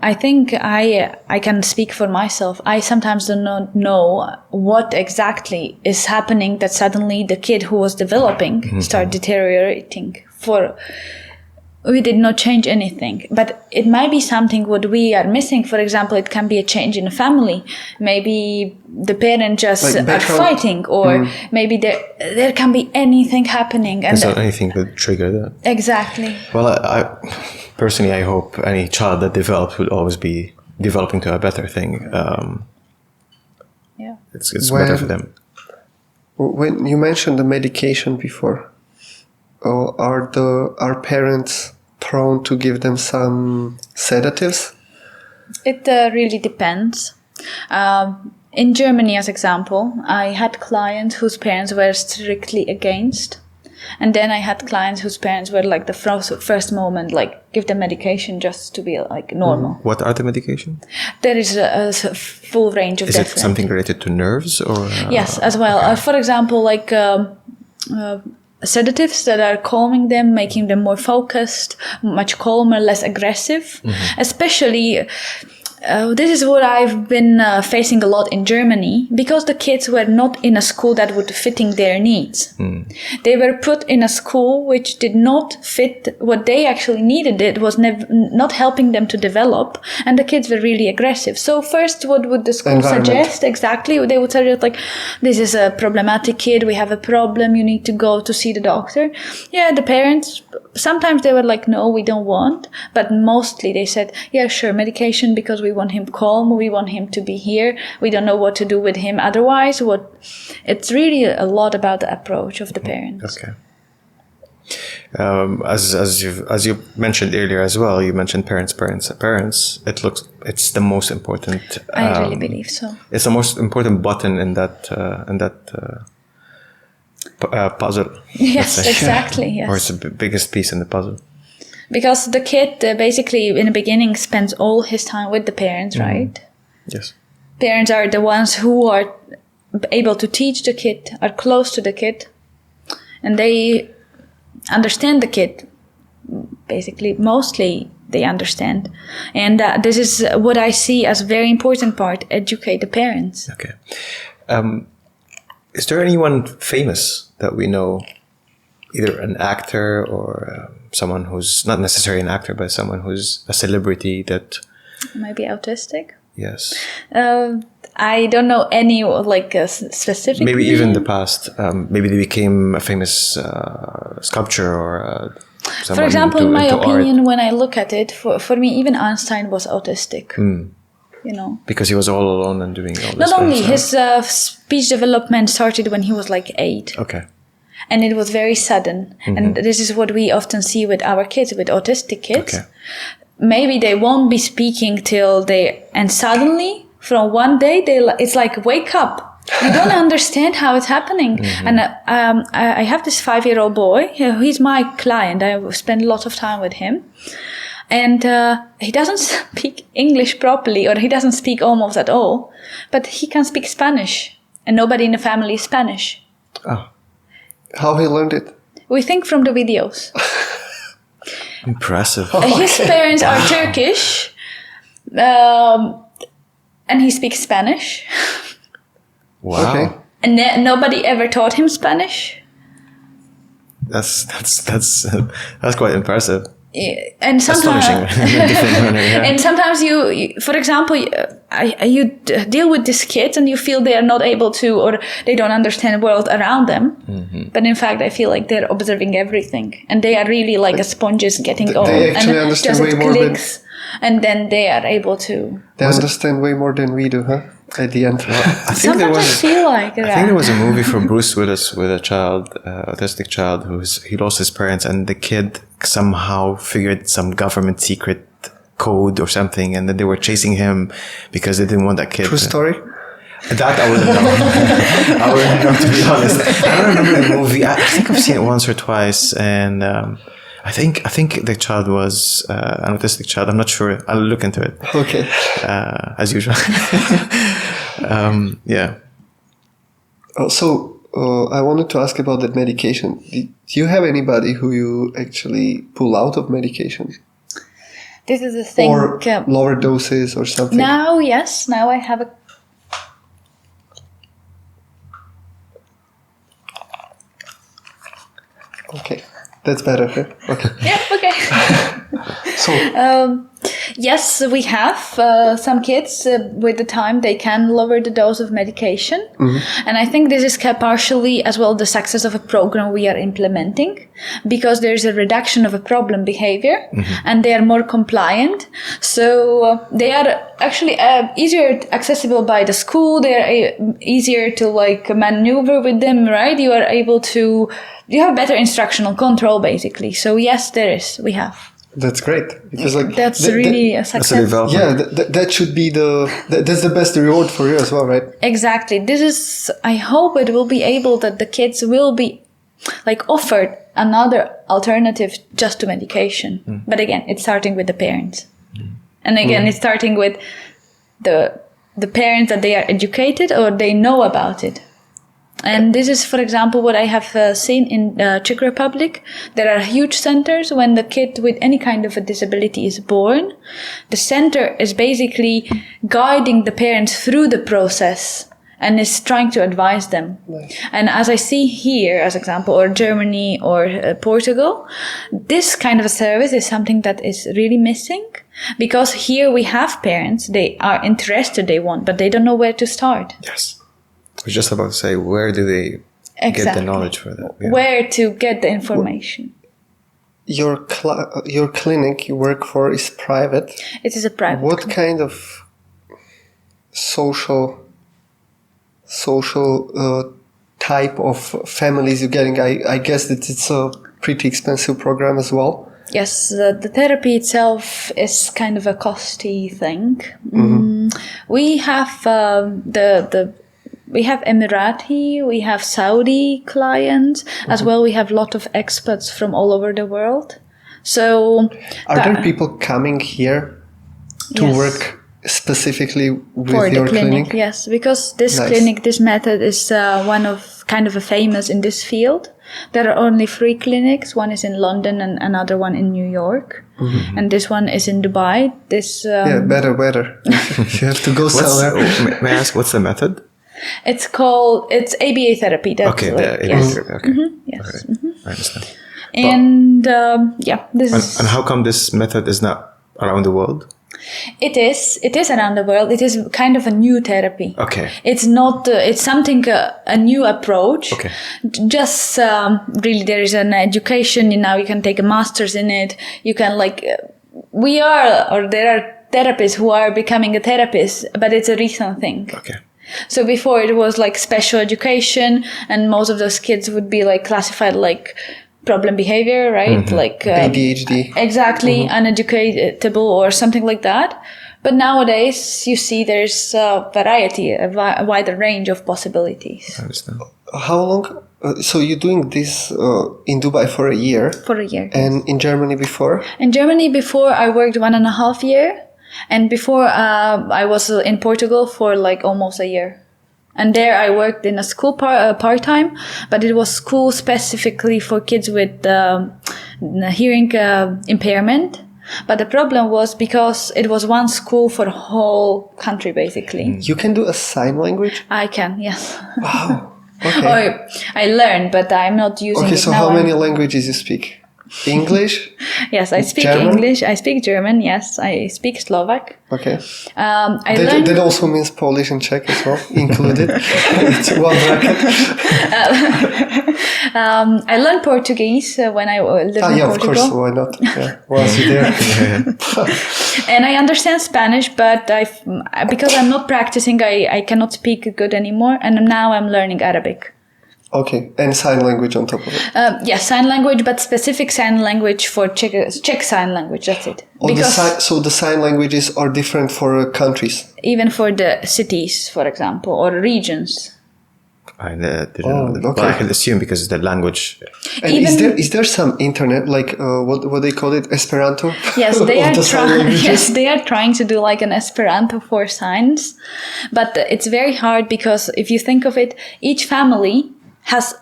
I think I can speak for myself. I sometimes do not know what exactly is happening that suddenly the kid who was developing start deteriorating. We did not change anything, but it might be something what we are missing. For example, it can be a change in a family. Maybe the parent just Like are background. fighting, or maybe there can be anything happening. And There's not anything that trigger that. exactly. Well, I personally, I hope any child that develops will always be developing to a better thing. Yeah. It's better for them. When you mentioned the medication before, are parents prone to give them some sedatives? It really depends. In Germany, as example, I had clients whose parents were strictly against. And then I had clients whose parents were like the first moment, like give them medication just to be like normal. What are the medication? There is a full range of Is different. it something related to nerves or? Yes, as well. Okay. For example, like sedatives that are calming them, making them more focused, much calmer, less aggressive. Especially, this is what I've been facing a lot in Germany, because the kids were not in a school that would fitting their needs. They were put in a school which did not fit what they actually needed. It was not helping them to develop, and the kids were really aggressive. So first, what would the school suggest? Exactly, they would suggest like, this is a problematic kid, we have a problem, you need to go to see the doctor. Yeah, the parents, sometimes they were like, no, we don't want, but mostly they said, yeah, sure, medication, because we want him calm, we want him to be here, we don't know what to do with him otherwise. It's really a lot about the approach of the parents. Okay. As you mentioned earlier as well, you mentioned parents. It's the most important. I really believe so. It's the most important button in that puzzle. Yes, exactly. Yes. Or it's the biggest piece in the puzzle. Because the kid basically in the beginning spends all his time with the parents, right? Yes. Parents are the ones who are able to teach the kid, are close to the kid, and they understand the kid. Basically, mostly they understand. And this is what I see as a very important part, educate the parents. Okay. Is there anyone famous that we know, either an actor or someone who's not necessarily an actor, but someone who's a celebrity that... Maybe autistic? Yes. I don't know any specific. Maybe even the past. Maybe they became a famous sculptor or someone. For example, in my opinion, art. when I look at it, for me, even Einstein was autistic. You know, because he was all alone and doing all this. Not only his speech development started when he was like 8. Okay. And it was very sudden. And this is what we often see with our kids, with autistic kids. Okay. Maybe they won't be speaking and suddenly from one day, it's like, wake up. You don't understand how it's happening. And I have this 5-year-old boy. He's my client. I spend a lot of time with him. And he doesn't speak English properly, or he doesn't speak almost at all. But he can speak Spanish. And nobody in the family is Spanish. Oh. How he learned it? We think from the videos. Impressive. His parents are Turkish. And he speaks Spanish. Wow. Okay. And nobody ever taught him Spanish. That's quite impressive. Yeah. And sometimes, and sometimes you, for example, you deal with these kids and you feel they are not able to, or they don't understand the world around them. But in fact, I feel like they're observing everything, and they are really like a sponges getting on. They actually understand way more than. And then they are able to. They understand way more than we do, huh? At the end. I think there was. I think there was a movie from Bruce Willis with a child, autistic child, he lost his parents, and the kid somehow figured some government secret code or something, and then they were chasing him because they didn't want that kid. True story. That I wouldn't know. I wouldn't know, to be honest. I don't remember the movie. I think I've seen it once or twice, and I think the child was an autistic child. I'm not sure. I'll look into it. Okay. As usual. Yeah. So I wanted to ask about that medication. Do you have anybody who you actually pull out of medication? This is the thing. Or lower doses or something? Now, yes. Now I have a... Okay. That's better. Huh? Okay. Yeah, okay. So... yes, we have some kids with the time they can lower the dose of medication. And I think this is partially as well the success of a program we are implementing, because there's a reduction of a problem behavior and they are more compliant. So they are actually easier accessible by the school. They are easier to maneuver with them, right? You have better instructional control basically. So yes, we have. That's great, because like That's really a That's a success. development. yeah, that should be that's the best reward for you as well, right? Exactly. I hope it will be able that the kids will be like offered another alternative just to medication. But again, it's starting with the parents. And again, it's starting with the parents that they are educated or they know about it. And this is, for example, what I have seen in Czech Republic. There are huge centers when the kid with any kind of a disability is born. The center is basically guiding the parents through the process and is trying to advise them. Nice. And as I see here, as example, or Germany or Portugal, this kind of a service is something that is really missing, because here we have parents, they are interested, they want, but they don't know where to start. Yes. I was just about to say, where do they get the Exactly. knowledge for that? Yeah. Where to get the information. Your clinic you work for is private. It is a private. What kind of social type of families you're getting? I guess that it's a pretty expensive program as well. Yes, the therapy itself is kind of a costly thing. We have we have Emirati, we have Saudi clients as well. We have a lot of experts from all over the world. So, Are there people coming here to Yes. work specifically with for your the clinic, yes, because this Nice. clinic, this method is one of kind of a famous in this field. There are only 3 clinics. One is in London and another one in New York. And this one is in Dubai. This Yeah, better. You have to go somewhere. May I ask, what's the method? it's ABA therapy. That's Okay, like, the yes. okay. Yes. Alright, I understand. And this is And how come this method is not around the world? It is around the world. It is kind of a new therapy. Okay. It's not. It's something a new approach. Okay. Just really, there is an education. Now you can take a master's in it. You can there are therapists who are becoming a therapist, but it's a recent thing. Okay. So before it was like special education, and most of those kids would be like classified like problem behavior, right? Like ADHD. exactly, uneducatable or something like that. But nowadays, you see, there's a variety, a wider range of possibilities. I understand. How long? So you're doing this in Dubai for a year, For a year. and in Germany before? In Germany, before I worked 1.5 years, and before I was in Portugal for like almost a year. And there I worked in a school part-time, but it was school specifically for kids with hearing impairment. But the problem was because it was one school for the whole country, basically. You can do a sign language? I can, yes. Wow. Okay. I learned, but I'm not using Okay, it so now. how many languages you speak? English? Yes, I speak German? English. I speak German. Yes, I speak Slovak. Okay. I learned. That also means Polish and Czech as well, included. It's one bracket. I learned Portuguese when I lived in Yeah, of Portugal. course. Why not? Yeah. Once you're there. And I understand Spanish, but because I'm not practicing, I cannot speak good anymore. And now I'm learning Arabic. Okay, and sign language on top of it. Yes, sign language, but specific sign language for Czech sign language. That's it. So the sign languages are different for countries. Even for the cities, for example, or regions. I didn't know that. okay. Well, I can assume because the language. And is there some internet, like what they call it, Esperanto? Yes, they of are the sign languages? Yes, they are trying to do like an Esperanto for signs, but it's very hard because if you think of it, each family has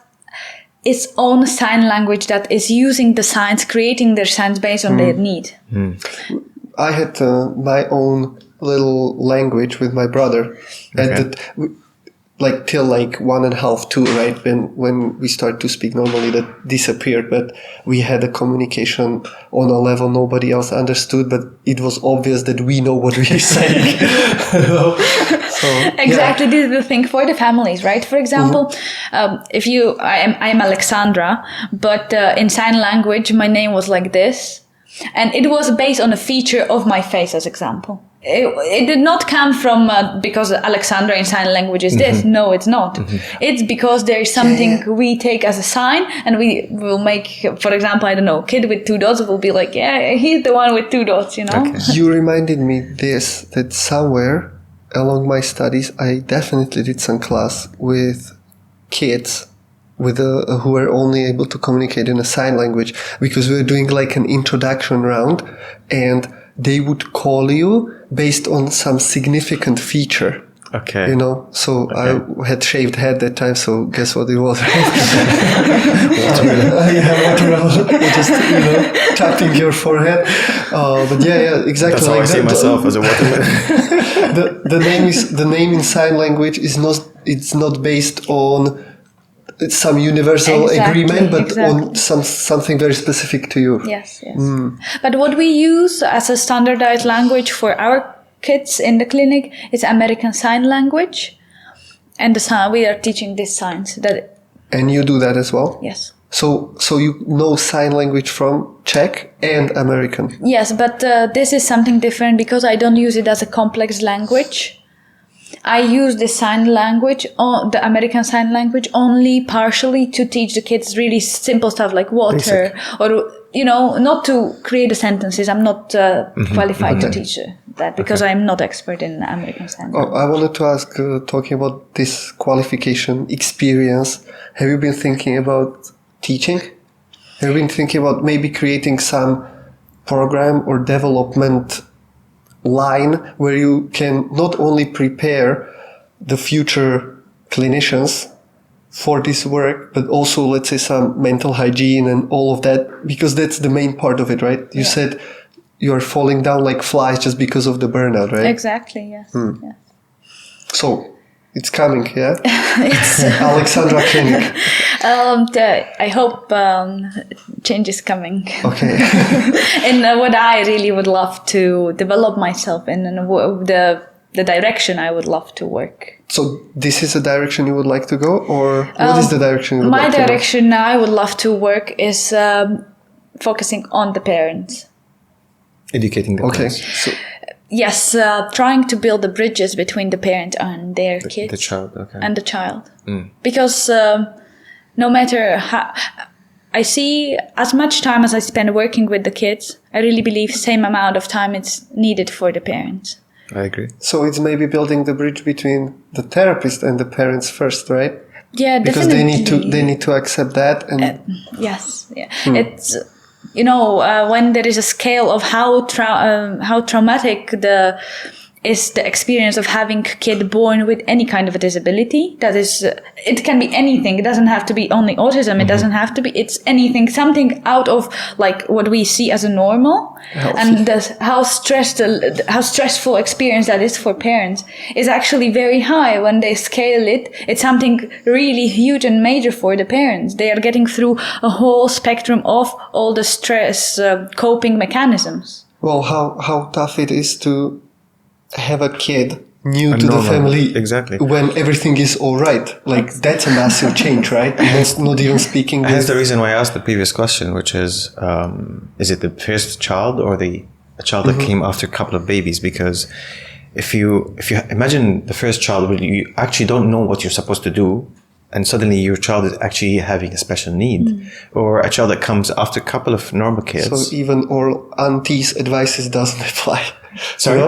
its own sign language that is using the signs, creating their signs based on their need. I had my own little language with my brother, and like till like 1.5, 2, right? When we start to speak normally, that disappeared. But we had a communication on a level nobody else understood, but it was obvious that we know what we're saying. So, Exactly, this is the thing for the families, right? For example, I'm Alexandra, but in sign language, my name was like this, and it was based on a feature of my face, as example. it did not come from because Alexandra in sign language is this. No, it's not. It's because there is something we take as a sign, and we will make, for example, I don't know, kid with 2 dots will be like, yeah, he's the one with 2 dots, you know? Okay. You reminded me that somewhere along my studies, I definitely did some class with kids who were only able to communicate in a sign language, because we were doing like an introduction round, and they would call you based on some significant feature. Okay. You know, so I had shaved head that time, so guess what it was? Watermelon. Just, tapping your forehead. But yeah, exactly. That's how I see myself, as a watermelon. The name in sign language it's not based on some universal agreement, but on something very specific to you. Yes. But what we use as a standardized language for our kids in the clinic is American Sign Language, and we are teaching these signs. And you do that as well? Yes. So you know sign language from Czech and American? Yes, but this is something different because I don't use it as a complex language. I use the sign language, the American Sign Language, only partially to teach the kids really simple stuff like water, or, not to create the sentences. I'm not qualified to teach that because I'm not expert in American Sign Language. I wanted to ask, talking about this qualification experience, have you been thinking about teaching? Have you been thinking about maybe creating some program or development line where you can not only prepare the future clinicians for this work, but also, let's say, some mental hygiene and all of that, because that's the main part of it, right? You said you're falling down like flies just because of the burnout, right? Exactly, yes. Yes. So it's coming, yeah? It's Alexandra Clinic. I hope change is coming. Okay. And what I really would love to develop myself in, and the direction I would love to work. So this is a direction you would like to go, or what is the direction you would like to go? My direction I would love to work is focusing on the parents. Educating the parents. So, yes, trying to build the bridges between the parent and their kids. The child, okay. And the child. Because no matter how... I see as much time as I spend working with the kids, I really believe same amount of time it's needed for the parents. I agree. So it's maybe building the bridge between the therapist and the parents first, right? Yeah, because definitely. they need to accept that. And yes, yeah. It's when there is a scale of how traumatic is the experience of having a kid born with any kind of a disability. That is, it can be anything. It doesn't have to be only autism. It doesn't have to be, it's anything, something out of like what we see as a normal. Healthy. And how stressful experience that is for parents is actually very high. When they scale it, it's something really huge and major for the parents. They are getting through a whole spectrum of all the stress coping mechanisms. Well, how tough it is to have a kid new to the family, exactly, when everything is all right. Like that's a massive change, right? Not even speaking. That's the reason why I asked the previous question, which is it the first child or a child that came after a couple of babies? Because if you imagine the first child, where you actually don't know what you're supposed to do, and suddenly your child is actually having a special need, or a child that comes after a couple of normal kids. So even all aunties' advices doesn't apply. Sorry?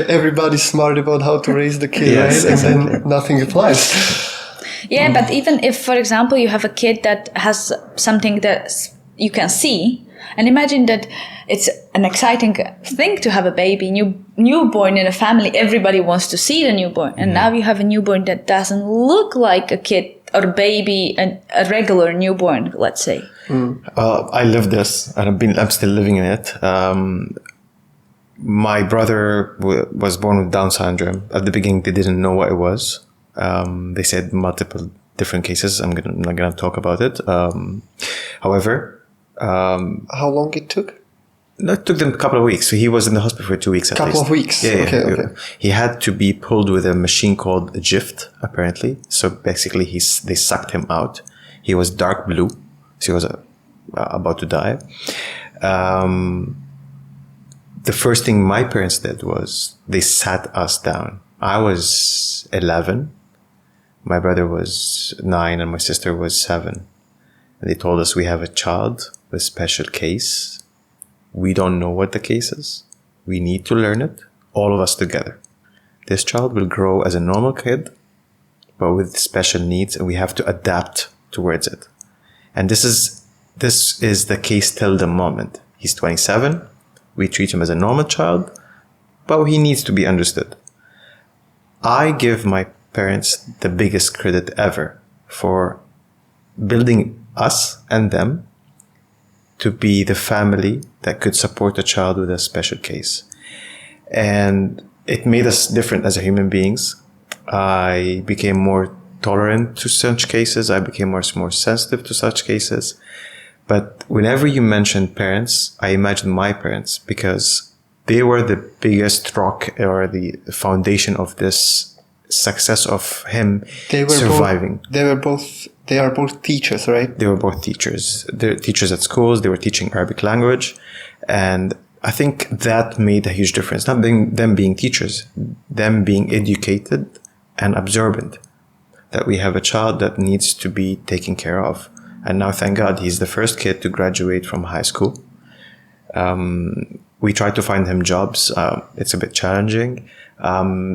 Everybody's smart about how to raise the kid, yes, right? exactly. And then nothing applies. Yeah, but even if, for example, you have a kid that has something that you can see, and imagine that it's an exciting thing to have a baby, newborn in a family. Everybody wants to see the newborn. And now you have a newborn that doesn't look like a kid or baby, a regular newborn, let's say. I live this, and I'm still living in it. My brother was born with Down syndrome. At the beginning, they didn't know what it was. They said multiple different cases. I'm not gonna talk about it. However, how long it took? It took them a couple of weeks. So he was in the hospital for 2 weeks at least. Couple of weeks. Yeah. Okay. He had to be pulled with a machine called a GIFT, apparently. So basically, they sucked him out. He was dark blue. So he was about to die. the first thing my parents did was they sat us down. I was 11. My brother was 9 and my sister was 7. And they told us, we have a child with special case. We don't know what the case is. We need to learn it, all of us together. This child will grow as a normal kid, but with special needs, and we have to adapt towards it. And this is the case till the moment. He's 27. We treat him as a normal child, but he needs to be understood. I give my parents the biggest credit ever for building us and them to be the family that could support a child with a special case. And it made us different as human beings. I became more tolerant to such cases. I became more sensitive to such cases. But whenever you mention parents, I imagine my parents, because they were the biggest rock or the foundation of this success of him surviving. They are both teachers, right? They were both teachers. They're teachers at schools. They were teaching Arabic language. And I think that made a huge difference. Not them being teachers, them being educated and observant. That we have a child that needs to be taken care of. And now, thank God, he's the first kid to graduate from high school. We tried to find him jobs. It's a bit challenging.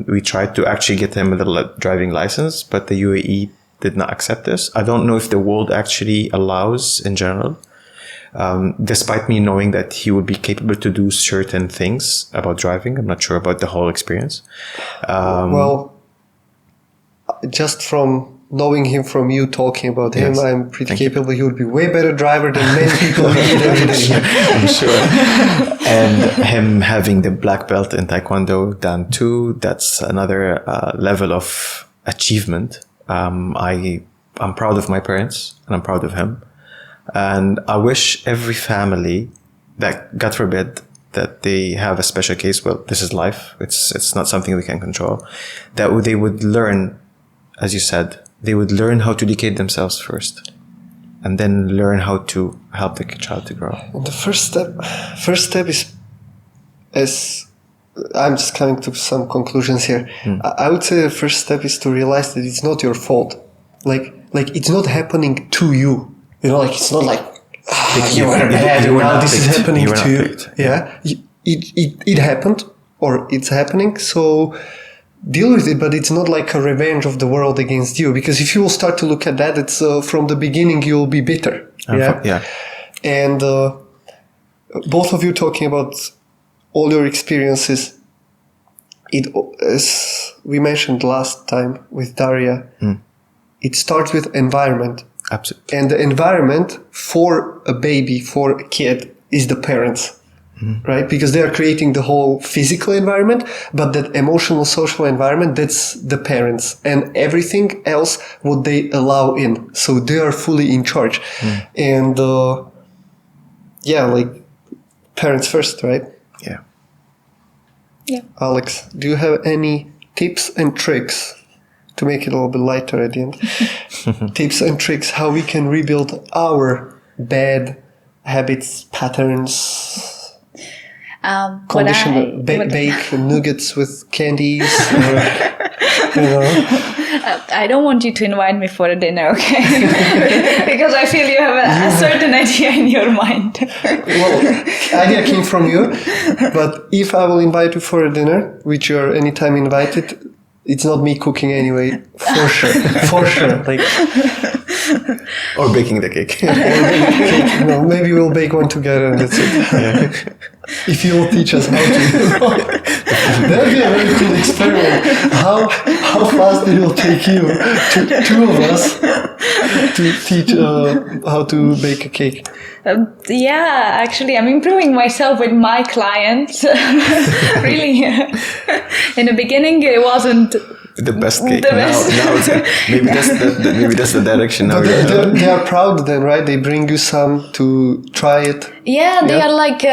We tried to actually get him a little driving license, but the UAE did not accept this. I don't know if the world actually allows in general, despite me knowing that he would be capable to do certain things about driving. I'm not sure about the whole experience. Well, just from knowing him from you talking about him, I'm pretty capable. He would be way better driver than many people meet every day. I'm sure. And him having the black belt in Taekwondo Dan too, that's another level of achievement. I'm proud of my parents and I'm proud of him. And I wish every family that, God forbid, that they have a special case. Well, this is life. It's not something we can control. That they would learn, as you said, they would learn how to educate themselves first, and then learn how to help the child to grow. And the first step is I'm just coming to some conclusions here. I would say the first step is to realize that it's not your fault. Like it's not happening to you. You know, like it's not like you were bad and now this is happening to you. Yeah, it happened or it's happening. So deal with it, but it's not like a revenge of the world against you, because if you will start to look at that, it's from the beginning you'll be bitter. And both of you talking about all your experiences, it, as we mentioned last time with Daria, it starts with environment. Absolutely. And the environment for a baby, for a kid, is the parents. Right? Because they are creating the whole physical environment, but that emotional, social environment, that's the parents, and everything else what they allow in. So they are fully in charge. And like parents first, right? Yeah. Alex, do you have any tips and tricks to make it a little bit lighter at the end? Tips and tricks how we can rebuild our bad habits, patterns, bake nuggets with candies, or, I don't want you to invite me for a dinner, okay? Because I feel you have a certain idea in your mind. Well, idea came from you, but if I will invite you for a dinner, which you are anytime invited, it's not me cooking anyway, for sure. Like, or baking the cake. No, maybe we'll bake one together and that's it. If you will teach us how to. That would be a very cool experiment. How fast it will take you, two of us, to teach how to bake a cake. Actually, I'm improving myself with my clients. Really. In the beginning, it wasn't the best cake. The best. Now maybe that's the direction now. They are proud then, right? They bring you some to try it. Yeah, they are like,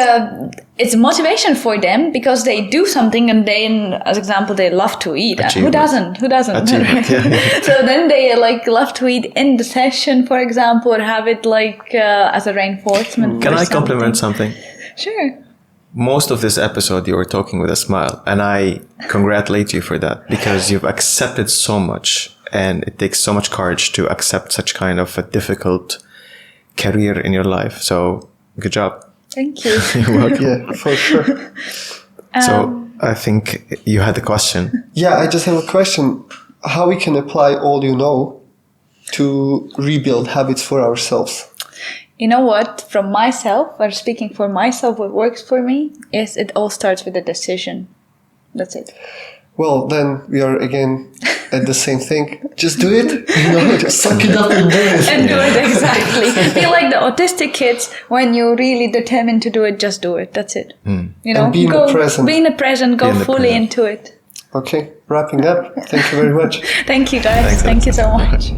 it's motivation for them because they do something and then, as example, they love to eat. Who doesn't? So then they like love to eat in the session, for example, or have it like as a reinforcement. Can I compliment something? Sure. most of this episode you were talking with a smile, and I congratulate you for that, because you've accepted so much, and it takes so much courage to accept such kind of a difficult career in your life. So good job. Thank you. You're welcome. Yeah, for sure. So I think you had a question. Yeah, I just have a question. How we can apply all you know to rebuild habits for ourselves? You know what? From myself, or speaking for myself, what works for me is it all starts with a decision. That's it. Well, then we are again at the same thing. Just do it. Just suck it up and do it. And do it, exactly. Be like the autistic kids. When you're really determined to do it, just do it. That's it. You know, And be in the present. Be in the present. Go fully into it. Okay, wrapping up. Thank you very much. Thank you, guys. Thanks, Thank you so much.